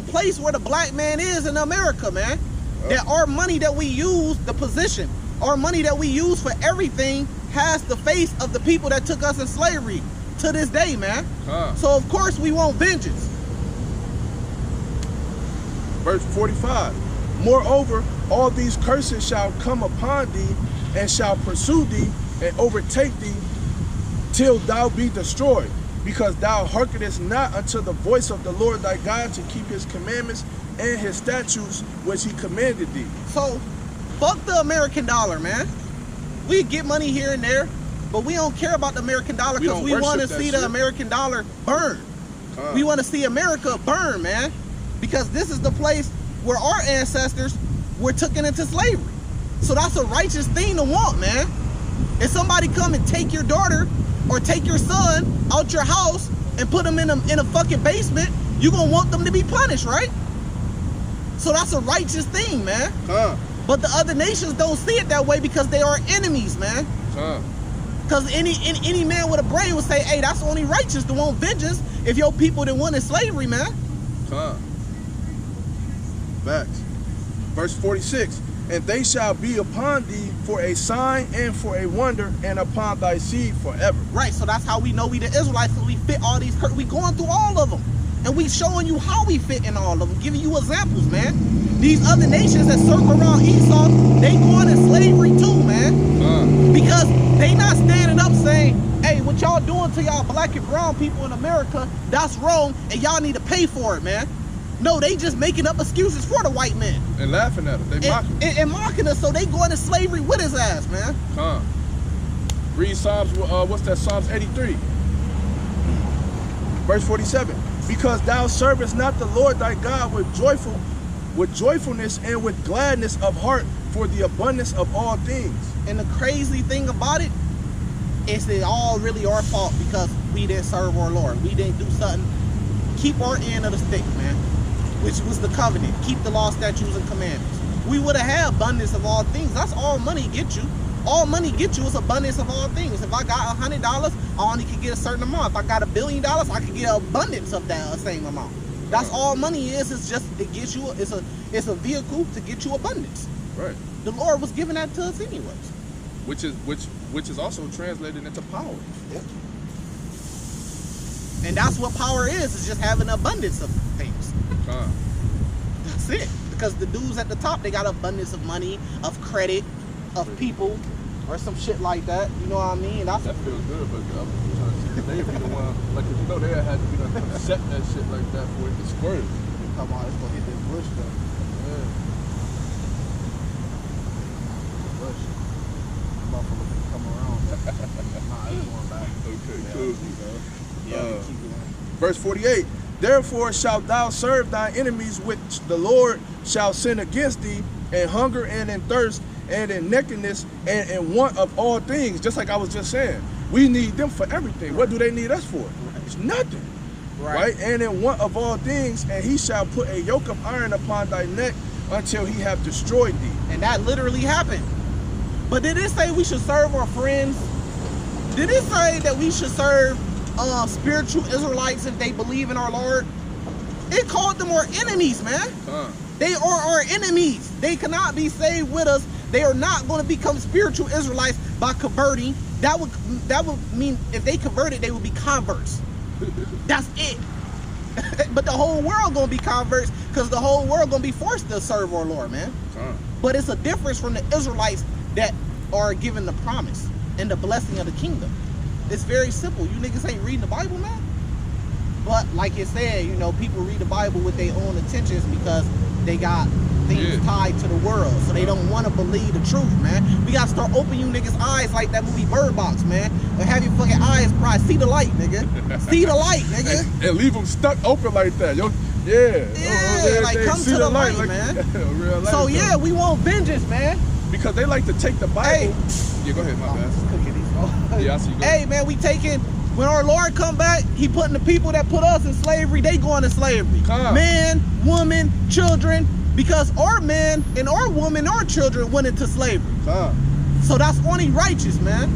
place where the black man is in America, man. That our money that we use, the position, our money that we use for everything has the face of the people that took us in slavery to this day, man. So of course we want vengeance. Verse 45. Moreover, all these curses shall come upon thee, and shall pursue thee, and overtake thee, till thou be destroyed, because thou hearkenest not unto the voice of the Lord thy God, to keep his commandments and his statutes which he commanded thee. So, fuck the American dollar, man. We get money here and there, but we don't care about the American dollar because we want to see the American dollar burn. We want to see America burn, man, because this is the place where our ancestors were taken into slavery. So that's a righteous thing to want, man. If somebody come and take your daughter or take your son out your house and put them in a fucking basement, you gonna want them to be punished, right? So that's a righteous thing, man. But But the other nations don't see it that way because they are enemies, man. Because any man with a brain would say, hey, that's only righteous to want vengeance if your people didn't want in slavery, man. Facts. Verse 46. And they shall be upon thee for a sign and for a wonder, and upon thy seed forever. Right, so that's how we know we the Israelites, so we fit all these, we going through all of them. And we showing you how we fit in all of them, giving you examples, man. These other nations that circle around Esau, they going in slavery too, man. Because they not standing up saying, hey, what y'all doing to y'all black and brown people in America, that's wrong, and y'all need to pay for it, man. No, they just making up excuses for the white man. And laughing at us. They mocking us. And mocking us, so they going to slavery with his ass, man. Read Psalms, what's that? Psalms 83. Verse 47. Because thou servest not the Lord thy God with joyfulness and with gladness of heart for the abundance of all things. And the crazy thing about it is it all really our fault because we didn't serve our Lord. We didn't do something. Keep our end of the stick, man. Which was the covenant. Keep the law, statutes, and commandments. We would have had abundance of all things. That's all money get you. All money get you is abundance of all things. If I got $100, I only could get a certain amount. If I got $1 billion, I could get abundance of that same amount. That's all money is. It's just it gets you. It's a vehicle to get you abundance. Right. The Lord was giving that to us anyways. Which is also translated into power. Yep. And that's what power is just having abundance of things. That's it. Because the dudes at the top, they got abundance of money, of credit, of people, or some shit like that. You know what I mean? That feels good, but I'm trying to see they be the one, like, cause you know they had to be done to set that shit like that for it to squirt. Come on, it's gonna hit this bush though. Yeah. Bush. Motherfucker can come around. Nah, it's going back. Okay, Yeah, cool. keep going. Verse 48. Therefore shalt thou serve thine enemies, which the Lord shall send against thee, in hunger and in thirst and in nakedness and in want of all things. Just like I was just saying, we need them for everything. What do they need us for? It's nothing. Right? And in want of all things, and he shall put a yoke of iron upon thy neck until he have destroyed thee. And that literally happened. But did it say we should serve our friends? Did it say that we should serve spiritual Israelites if they believe in our Lord? It called them our enemies, man. They are our enemies. They cannot be saved with us. They are not going to become spiritual Israelites by converting. That would mean if they converted, they would be converts. That's it. But the whole world going to be converts because the whole world going to be forced to serve our Lord, man. But it's a difference from the Israelites that are given the promise and the blessing of the kingdom. It's very simple. You niggas ain't reading the Bible, man. But like you said, you know, people read the Bible with their own intentions because they got things tied to the world. So they don't want to believe the truth, man. We got to start opening you niggas' eyes like that movie Bird Box, man. And have your fucking eyes bright. See the light, nigga. See the light, nigga. And leave them stuck open like that. Yo, like come to the light, like, man. So yeah, we want vengeance, man. Because they like to take the Bible. Hey. Yeah, go ahead, my bad. Yeah, I see you. Hey, man, we taking, when our Lord come back, he putting the people that put us in slavery, they going to slavery. Man, woman, children, because our men and our women, our children went into slavery. So that's only righteous, man.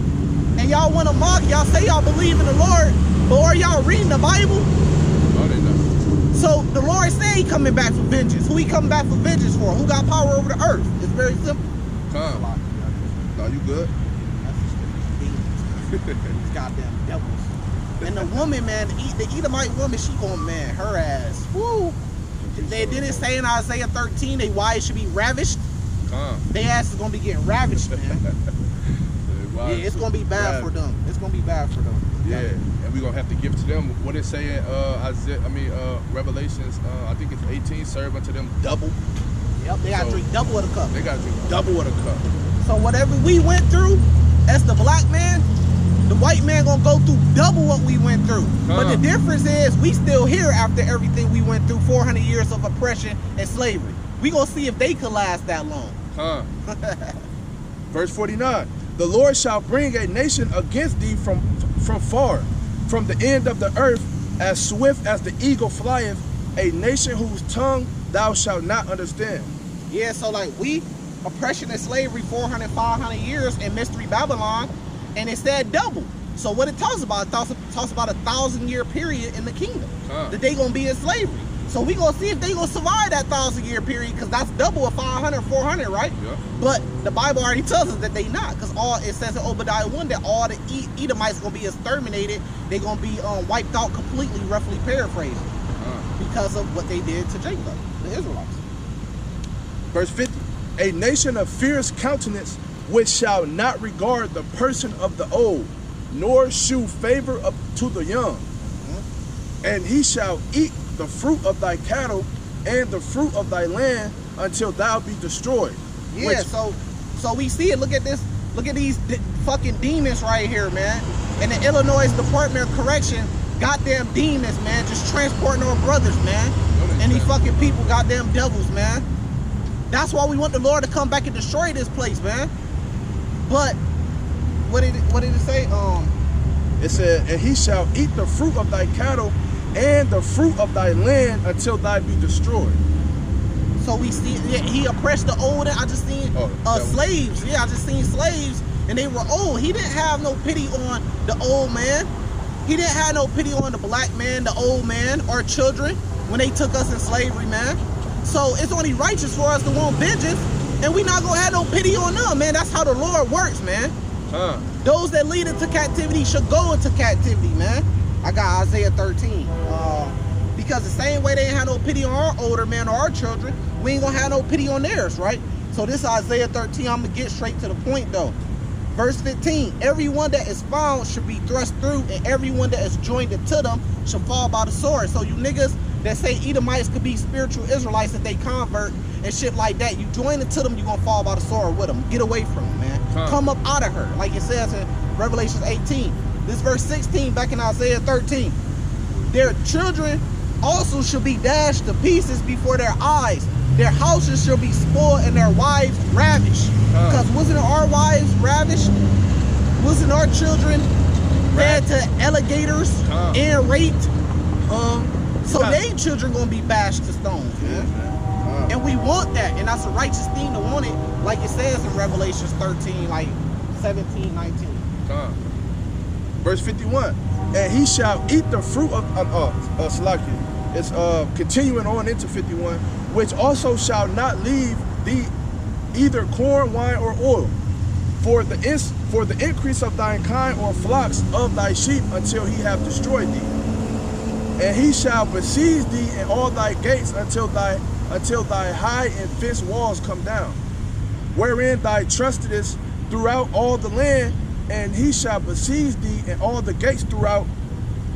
And y'all want to mock, y'all say y'all believe in the Lord, but are y'all reading the Bible? No, they not. So the Lord said he coming back for vengeance. Who he coming back for vengeance for? Who got power over the earth? It's very simple. No, you good? These goddamn devils. And the woman, man, the Edomite woman, she going, man, her ass. Woo. They didn't say in Isaiah 13 they wives should be ravished. They ass is gonna be getting ravished, man. Yeah, it's gonna be bad for them. It's gonna be bad for them. Yeah, and we're gonna have to give to them what it say in Revelations, I think it's 18, serve unto them double. Yep, they gotta drink double of the cup. They gotta drink double of the cup. So whatever we went through as the black man, the white man gonna go through double what we went through. But the difference is we still here after everything we went through, 400 years of oppression and slavery. We gonna see if they could last that long. Verse 49, the Lord shall bring a nation against thee from far, from the end of the earth, as swift as the eagle flieth, a nation whose tongue thou shalt not understand. Yeah, so like we oppression and slavery 400, 500 years in Mystery Babylon, and it said double. So what it talks about, it talks about 1,000-year period in the kingdom that they gonna be in slavery. So we gonna see if they gonna survive that 1,000-year period, because that's double of 500, 400, right? Yeah. But the Bible already tells us that they not, because it says in Obadiah 1 that all the Edomites gonna be exterminated. They gonna be wiped out completely, roughly paraphrasing, because of what they did to Jacob, the Israelites. Verse 50, a nation of fierce countenance, which shall not regard the person of the old, nor shew favor up to the young. And he shall eat the fruit of thy cattle and the fruit of thy land until thou be destroyed. Yeah, so we see it. Look at this. Look at these fucking demons right here, man. And the Illinois Department of Correction, goddamn demons, man, just transporting our brothers, man. And these fucking people, goddamn devils, man. That's why we want the Lord to come back and destroy this place, man. But what did it say? It said, and he shall eat the fruit of thy cattle and the fruit of thy land until thy be destroyed. So we see, yeah, he oppressed the old. I just seen slaves. Yeah, I just seen slaves, and they were old. He didn't have no pity on the old man. He didn't have no pity on the black man, the old man, or children when they took us in slavery, man. So it's only righteous for us to want vengeance, and we not gonna have no pity on them, man. That's how the Lord works, man. Those that lead into captivity should go into captivity, man. I got Isaiah 13. Because the same way they ain't had no pity on our older men or our children, we ain't gonna have no pity on theirs, right? So this Isaiah 13, I'm gonna get straight to the point though. Verse 15, everyone that is found should be thrust through, and everyone that is joined to them shall fall by the sword. So you niggas that say Edomites could be spiritual Israelites if they convert and shit like that, you join it to them, you're gonna fall by the sword with them. Get away from them, man. Come up out of her, like it says in Revelation 18. This verse 16 back in Isaiah 13. Their children also shall be dashed to pieces before their eyes. Their houses shall be spoiled and their wives ravished. Because wasn't our wives ravished? Wasn't our children fed to alligators and raped? So their children gonna be bashed to stones, man. And we want that, and that's a righteous thing to want it, like it says in Revelation 13, like 17, 19. Verse 51, and he shall eat the fruit of Salakia. It's continuing on into 51, which also shall not leave thee either corn, wine, or oil, for the increase of thine kind or flocks of thy sheep until he have destroyed thee. And he shall besiege thee in all thy gates until thy high and fenced walls come down, wherein thy trustedest throughout all the land, and he shall besiege thee in all the gates throughout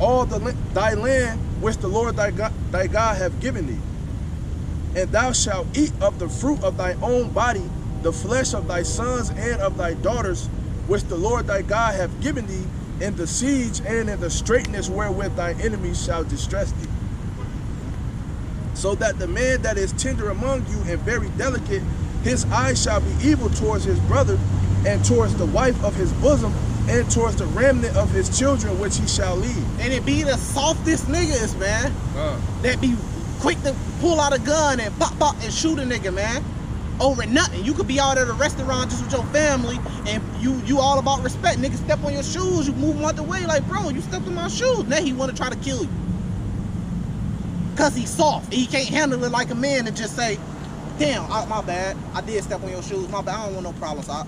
all thy land which the Lord thy God hath given thee. And thou shalt eat of the fruit of thy own body, the flesh of thy sons and of thy daughters, which the Lord thy God hath given thee, in the siege and in the straitness wherewith thy enemies shall distress thee. So that the man that is tender among you and very delicate, his eye shall be evil towards his brother, and towards the wife of his bosom, and towards the remnant of his children which he shall leave. And it be the softest niggas, man, that be quick to pull out a gun and pop and shoot a nigga, man, over nothing. You could be out at a restaurant just with your family, and you all about respect. Niggas step on your shoes, you move them out the way, like, bro, you stepped on my shoes. Now he want to try to kill you. Because he's soft. He can't handle it like a man and just say, damn, my bad. I did step on your shoes. My bad. I don't want no problems. I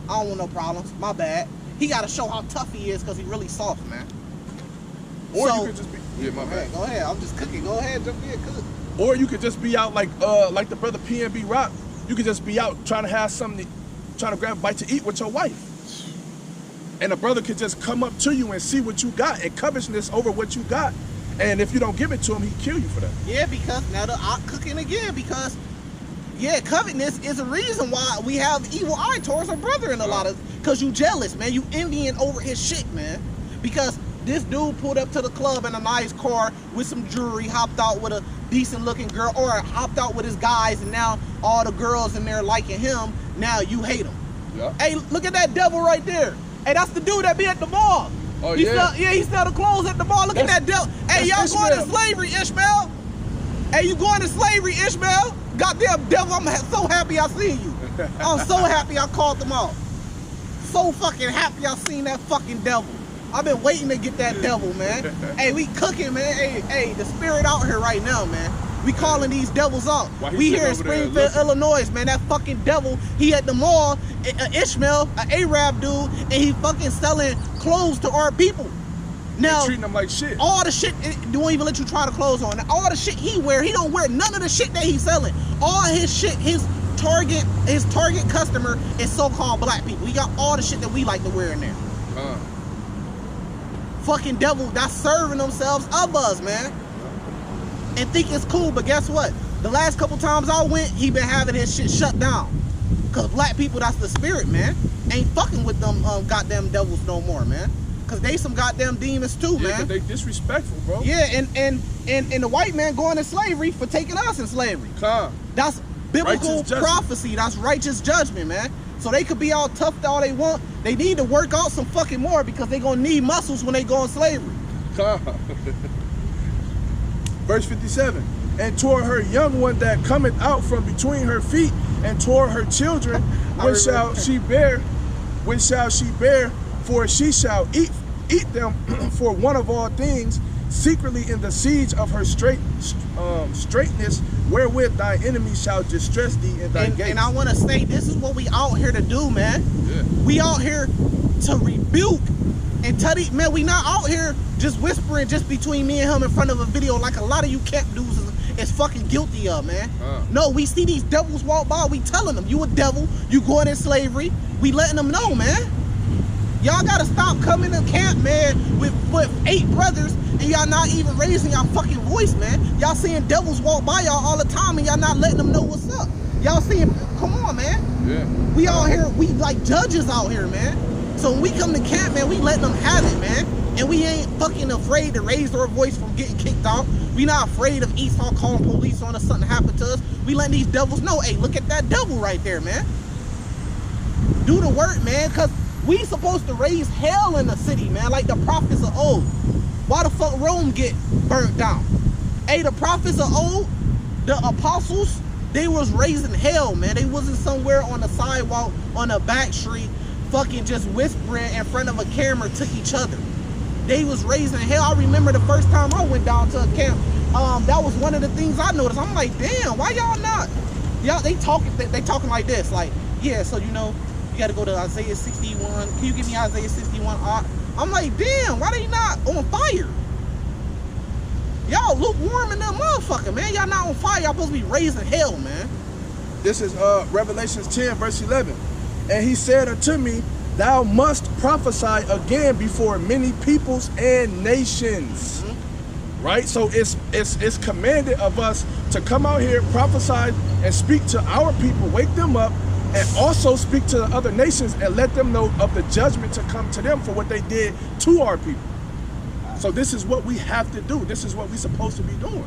don't want no problems. My bad. He got to show how tough he is because he's really soft, man. Or you could just be... Yeah, my bad. Go ahead. I'm just cooking. Go ahead. Jump in. Cook. Or you could just be out like the brother PNB Rock. You could just be out trying to have something, trying to grab a bite to eat with your wife. And a brother could just come up to you and see what you got and covetousness over what you got. And if you don't give it to him, he'd kill you for that. Yeah, because now I'm cooking again because, yeah, covetousness is a reason why we have evil eye towards our brother in a lot of, because you jealous, man. You envying over his shit, man. Because this dude pulled up to the club in a nice car with some jewelry, hopped out with a decent looking girl, or hopped out with his guys, and now all the girls in there liking him. Now you hate him. Yeah. Hey, look at that devil right there. Hey, that's the dude that be at the mall. Oh, he sell the clothes at the mall. Look at that devil. Hey, y'all going to slavery, Ishmael? Hey, you going to slavery, Ishmael? Goddamn devil, I'm so happy I seen you. I'm so happy I called them out. So fucking happy I seen that fucking devil. I've been waiting to get that devil, man. Hey, we cooking, man. Hey, the spirit out here right now, man. We calling these devils out. We here in Springfield, Illinois, man. That fucking devil, he at the mall, Ishmael, an Arab dude, and he fucking selling clothes to our people. Now, treating them like shit. All the shit, it won't even let you try the clothes on. All the shit he wear, he don't wear none of the shit that he's selling. All his shit, his target customer is so-called black people. He got all the shit that we like to wear in there. Fucking devil that's serving themselves of us, man. And think it's cool, but guess what? The last couple times I went, he been having his shit shut down. Cause black people, that's the spirit, man. Ain't fucking with them goddamn devils no more, man. Cause they some goddamn demons too, man. Cause they disrespectful, bro. Yeah, and the white man going to slavery for taking us in slavery. That's biblical prophecy. That's righteous judgment, man. So they could be all tough all they want. They need to work out some fucking more because they gonna need muscles when they go in slavery. Verse 57. And toward her young one that cometh out from between her feet, and toward her children, when shall she bear? When shall she bear? For she shall eat them for one of all things, secretly in the siege of her straightness, wherewith thy enemies shall distress thee in thy gates. And I want to say, this is what we out here to do, man. Yeah. We out here to rebuke and tell these, man, we not out here just whispering just between me and him in front of a video like a lot of you camp dudes is fucking guilty of, man. No, we see these devils walk by, we telling them, you a devil, you going in slavery. We letting them know, man. Y'all gotta stop coming to camp, man, with 8 brothers and y'all not even raising y'all fucking voice, man. Y'all seeing devils walk by y'all all the time and y'all not letting them know what's up. Y'all seeing, come on, man. Yeah. We out here, we like judges out here, man. So when we come to camp, man, we letting them have it, man. And we ain't fucking afraid to raise our voice from getting kicked out. We not afraid of Esau calling police on us, something happened to us. We letting these devils know, hey, look at that devil right there, man. Do the work, man, because we supposed to raise hell in the city, man, like the prophets of old. Why the fuck Rome get burnt down? Hey, the prophets of old, the apostles, they was raising hell, man. They wasn't somewhere on the sidewalk, on a back street, fucking just whispering in front of a camera to each other. They was raising hell. I remember the first time I went down to a camp, that was one of the things I noticed. I'm like, damn, why y'all not? Y'all, they talking like this, like, yeah, so you know, you got to go to Isaiah 61. Can you give me Isaiah 61? I'm like, damn, why they not on fire? Y'all lukewarm in that motherfucker, man. Y'all not on fire. Y'all supposed to be raising hell, man. This is Revelations 10, verse 11. And he said unto me, thou must prophesy again before many peoples and nations. Right? So it's commanded of us to come out here, prophesy, and speak to our people, wake them up, and also speak to the other nations and let them know of the judgment to come to them for what they did to our people. So this is what we have to do. This is what we're supposed to be doing,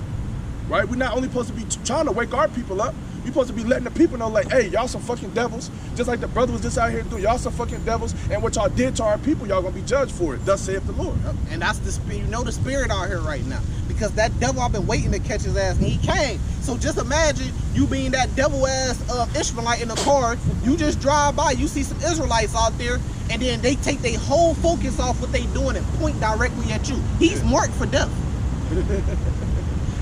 right? We're not only supposed to be trying to wake our people up, we're supposed to be letting the people know, like, hey, y'all some fucking devils. Just like the brother was just out here doing, y'all some fucking devils, and what y'all did to our people, y'all gonna be judged for it. Thus saith the Lord. And that's the spirit, you know, the spirit out here right now. Because that devil, I've been waiting to catch his ass, and he came. So just imagine you being that devil ass Ishmaelite in the car. You just drive by, you see some Israelites out there, and then they take their whole focus off what they doing and point directly at you. He's marked for death.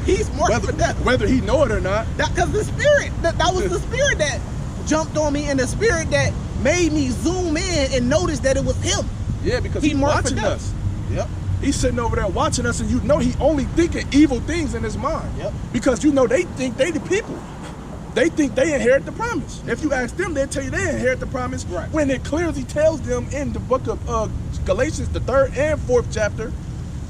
He's marked for death. Whether he know it or not. Because the spirit, that was the spirit that jumped on me, and the spirit that made me zoom in and notice that it was him. Yeah, because he's watching us. Yep. He's sitting over there watching us, and you know he only thinking evil things in his mind. Yep. Because you know they think they the people. They think they inherit the promise. If you ask them, they'll tell you they inherit the promise. Right. When it clearly tells them in the book of Galatians, the 3rd and 4th chapter,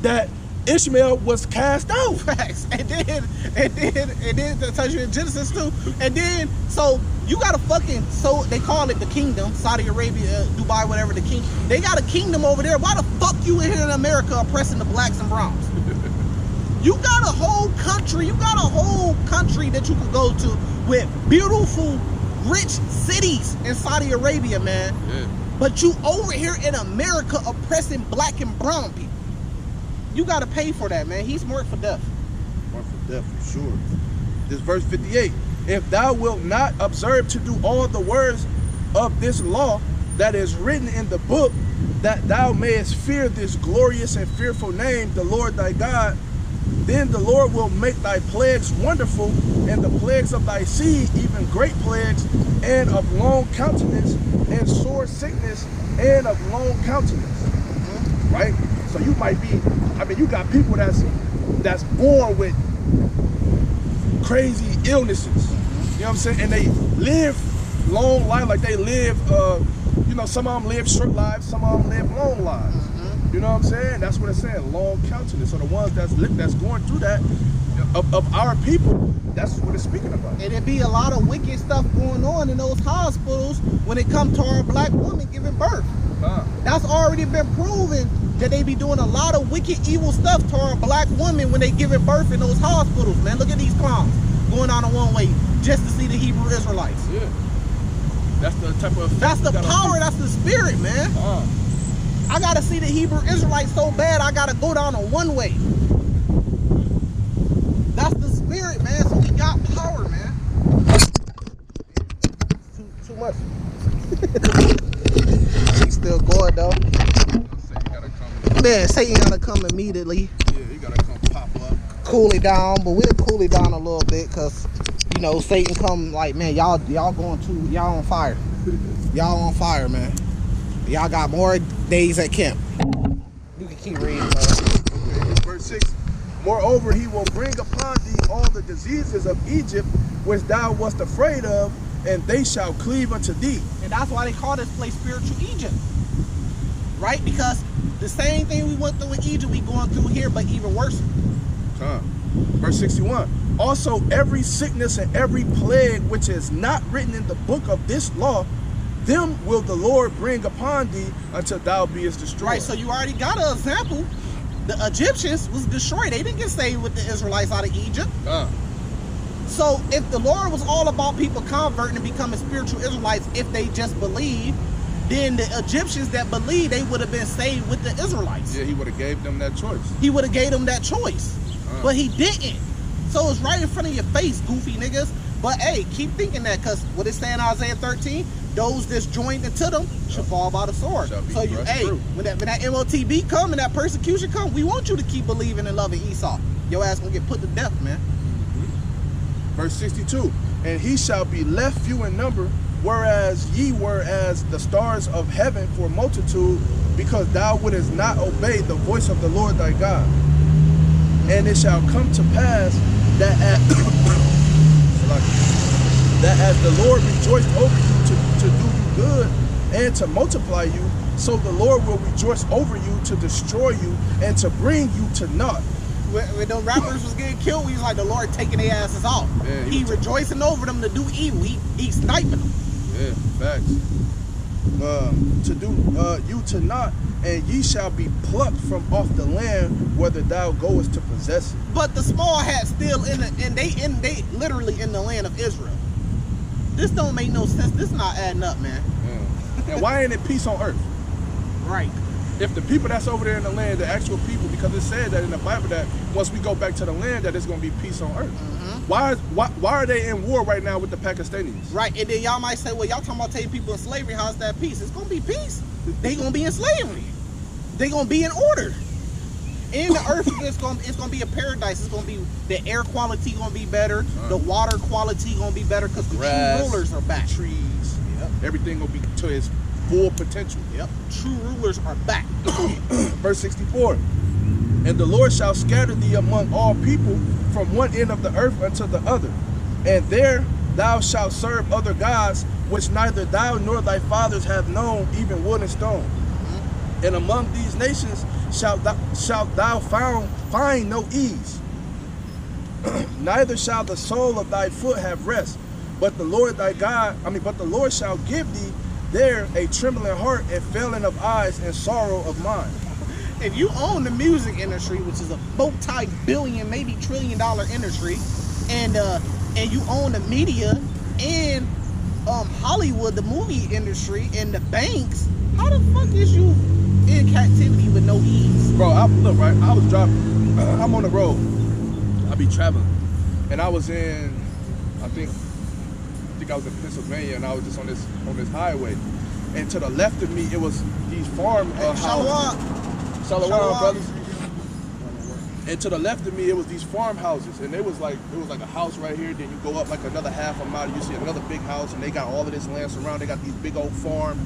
that Ishmael was cast out. Facts. And then it tells you in Genesis too. And then, so you got a fucking, so they call it the kingdom, Saudi Arabia, Dubai, whatever, the king. They got a kingdom over there. Why the fuck you in here in America oppressing the blacks and browns? You got a whole country, that you could go to with beautiful, rich cities in Saudi Arabia, man. Yeah. But you over here in America oppressing black and brown people. You gotta pay for that, man. He's marked for death. Marked for death, for sure. This verse 58. if thou wilt not observe to do all the words of this law that is written in the book, that thou mayest fear this glorious and fearful name, the Lord thy God, then the Lord will make thy plagues wonderful, and the plagues of thy seed even great plagues, and of long countenance, and sore sickness, and of long countenance. Right? So you might be, I mean, you got people that's born with crazy illnesses. You know what I'm saying? And they live long life, like they live, you know, some of them live short lives, some of them live long lives. You know what I'm saying? That's what it's saying, long countenance. So the ones that's going through that, of our people, that's what it's speaking about. And it be a lot of wicked stuff going on in those hospitals when it comes to our black women giving birth. That's already been proven that they be doing a lot of wicked, evil stuff to our black women when they giving birth in those hospitals, man. Look at these clowns going on a one-way just to see the Hebrew Israelites. Yeah. That's the type of... That's the power, that's the spirit, man. I gotta see the Hebrew Israelites so bad, I gotta go down a one-way. That's the spirit, man. So we got power, man. Too much. He's still going though. Man, Satan gotta come immediately. Yeah, he gotta come pop up. Cool it down, but we'll cool it down a little bit, cause you know Satan come like, man, y'all on fire. Y'all on fire, man. Y'all got more days at camp. You can keep reading, bro. Verse 6. Moreover, he will bring upon thee all the diseases of Egypt, which thou wast afraid of, and they shall cleave unto thee. And that's why they call this place spiritual Egypt. Right? Because the same thing we went through in Egypt, we going through here, but even worse. Verse 61. Also, every sickness and every plague which is not written in the book of this law, them will the Lord bring upon thee until thou beest destroyed. Right, so you already got an example. The Egyptians was destroyed. They didn't get saved with the Israelites out of Egypt. So if the Lord was all about people converting and becoming spiritual Israelites, if they just believed, then the Egyptians that believed, they would have been saved with the Israelites. Yeah, he would have gave them that choice. He would have gave them that choice. But he didn't. So it's right in front of your face, goofy niggas. But hey, keep thinking that, because what it's saying in Isaiah 13, those that's joined into them shall fall by the sword. So you, hey, when that MOTB come and that persecution come, we want you to keep believing and loving Esau. Your ass gonna get put to death, man. Verse 62. And he shall be left few in number, whereas ye were as the stars of heaven for multitude, because thou wouldest not obey the voice of the Lord thy God. And it shall come to pass that as the Lord rejoiced over you to do you good and to multiply you, so the Lord will rejoice over you to destroy you and to bring you to naught. When those rappers was getting killed, we was like, the Lord taking their asses off. Yeah, he rejoicing over them to do evil. He sniping them. Yeah, facts. To do you to naught, and ye shall be plucked from off the land, whether thou goest to possess it. But the small hat's still in the, and they literally in the land of Israel. This don't make no sense. This not adding up, man. Yeah. And why ain't it peace on earth? Right. If the people that's over there in the land, the actual people, because it said that in the Bible that once we go back to the land, that it's going to be peace on earth. Why are they in war right now with the Pakistanis? Right, and then y'all might say, well, y'all talking about taking people in slavery, how's that peace? It's going to be peace. They going to be in slavery. They going to be in order. In the earth, it's going to be a paradise. It's going to be, the air quality going to be better. The water quality going to be better because the true rulers are back. Trees, everything going to be to its full potential. True rulers are back. Verse 64. And the Lord shall scatter thee among all people from one end of the earth unto the other. And there thou shalt serve other gods, which neither thou nor thy fathers have known, even wood and stone. And among these nations shalt thou find no ease. Neither shall the sole of thy foot have rest. But the Lord thy God, but the Lord shall give thee there a trembling heart and failing of eyes and sorrow of mind. If you own the music industry, which is a multi-billion, maybe trillion-dollar industry, and you own the media and Hollywood, the movie industry, and the banks, how the fuck is you in captivity with no ease? Bro, look, right, I was driving, I'm on the road, I be traveling, and I was in, I think, think I was in Pennsylvania, and I was just on this highway. And to the left of me, it was these farm houses. Shalom, brothers. And to the left of me, it was these farmhouses, and it was like a house right here. Then you go up like another half a mile, you see another big house, and they got all of this land surrounded. They got these big old farm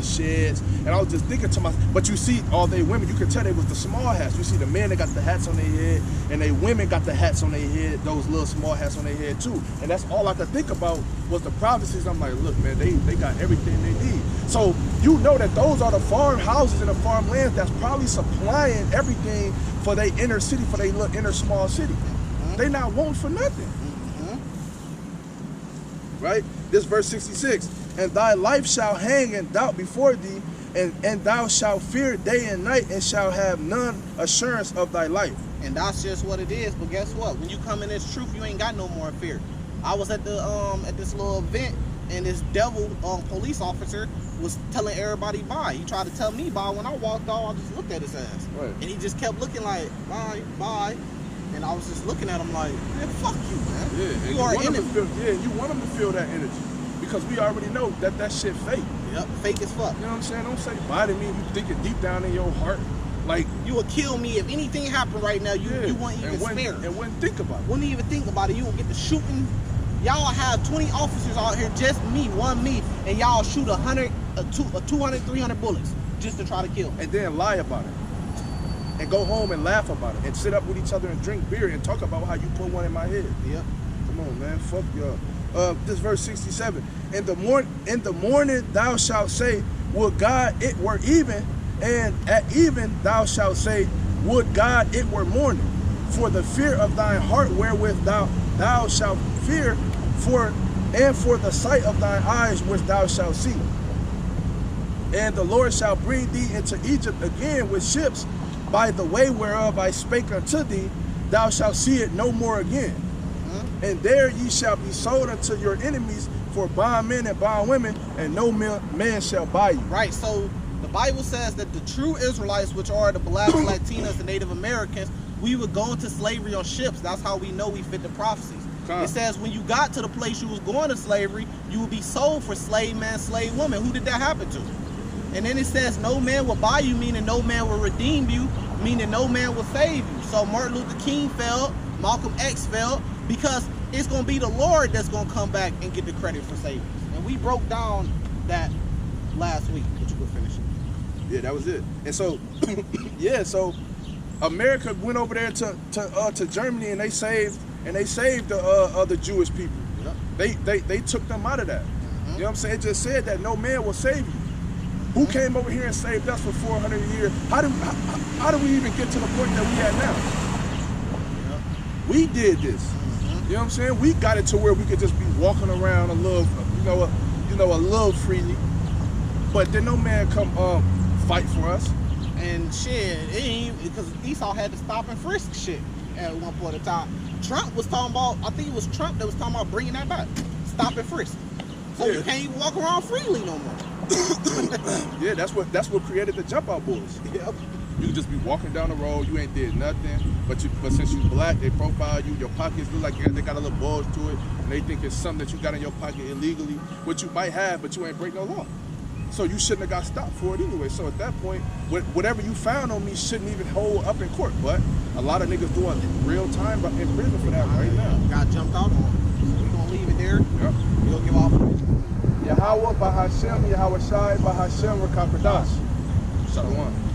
sheds. And I was just thinking to myself, but you see all they women, you can tell they was the small hats. You see the men, they got the hats on their head, and they women got the hats on their head, those little small hats on their head too. And that's all I could think about was the prophecies. I'm like, look, man, they got everything they need. So you know that those are the farmhouses and the farmlands that's probably supplying everything for their inner city, for their little inner small city. They not want for nothing. Right? This verse 66. And thy life shall hang in doubt before thee, and thou shalt fear day and night, and shall have none assurance of thy life. And that's just what it is. But guess what? When you come in this truth, you ain't got no more fear. I was at the at this little event, and this devil police officer was telling everybody bye. He tried to tell me bye. When I walked off, I just looked at his ass. Right. And he just kept looking like, bye, bye. And I was just looking at him like, man, fuck you, man. Yeah, and you are in it. You want them to feel that energy. Because we already know that shit fake. Yep, fake as fuck. You know what I'm saying? Don't say bye to me if you think it deep down in your heart. Like, you would kill me if anything happened right now. You wouldn't even spare. And wouldn't think about it. Wouldn't even think about it. You would get to shooting. Y'all have 20 officers out here, just me, and y'all shoot 100, 200, 300 bullets just to try to kill me. And then lie about it. And go home and laugh about it. And sit up with each other and drink beer and talk about how you put one in my head. Yep. Come on, man. Fuck y'all. This verse 67. In the morning thou shalt say, would God it were even, and at even thou shalt say, would God it were morning. For the fear of thine heart wherewith thou shalt fear, for the sight of thine eyes which thou shalt see. And the Lord shall bring thee into Egypt again with ships, by the way whereof I spake unto thee, thou shalt see it no more again. And there ye shall be sold unto your enemies for bondmen and bondwomen, and no man shall buy you. Right, so the Bible says that the true Israelites, which are the Blacks, Latinos, and Native Americans, we would go into slavery on ships. That's how we know we fit the prophecies. It says when you got to the place you was going to slavery, you would be sold for slave man, slave woman. Who did that happen to? And then it says no man will buy you, meaning no man will redeem you, meaning no man will save you. So Martin Luther King fell, Malcolm X fell, because it's going to be the Lord that's going to come back and get the credit for saving us. And we broke down that last week, but you could finish it. Yeah, that was it. And so, yeah, so America went over there to Germany, and they saved the Jewish people. Yep. They took them out of that. You know what I'm saying? It just said that no man will save you. Who came over here and saved us for 400 years? How do we even get to the point that we at now? Yep. We did this. You know what I'm saying? We got it to where we could just be walking around a little, a little freely. But then no man come fight for us. And shit, it ain't because Esau had to stop and frisk shit at one point in time. Trump was talking about, I think it was Trump that was talking about bringing that back. Stop and frisk. So you can't even walk around freely no more. Yeah, that's what created the jump out boys. Yep. You can just be walking down the road, you ain't did nothing, but since you black, they profile you, your pockets look like they got a little bulge to it, and they think it's something that you got in your pocket illegally, which you might have, but you ain't break no law. So you shouldn't have got stopped for it anyway. So at that point, whatever you found on me shouldn't even hold up in court. But a lot of niggas doing real time in prison for that right now. Got jumped out on. So we're gonna leave it there. Yep. We'll give off Yahweh Bahashem, Yahweh Shai Bahashem Rakapradash. Shalom.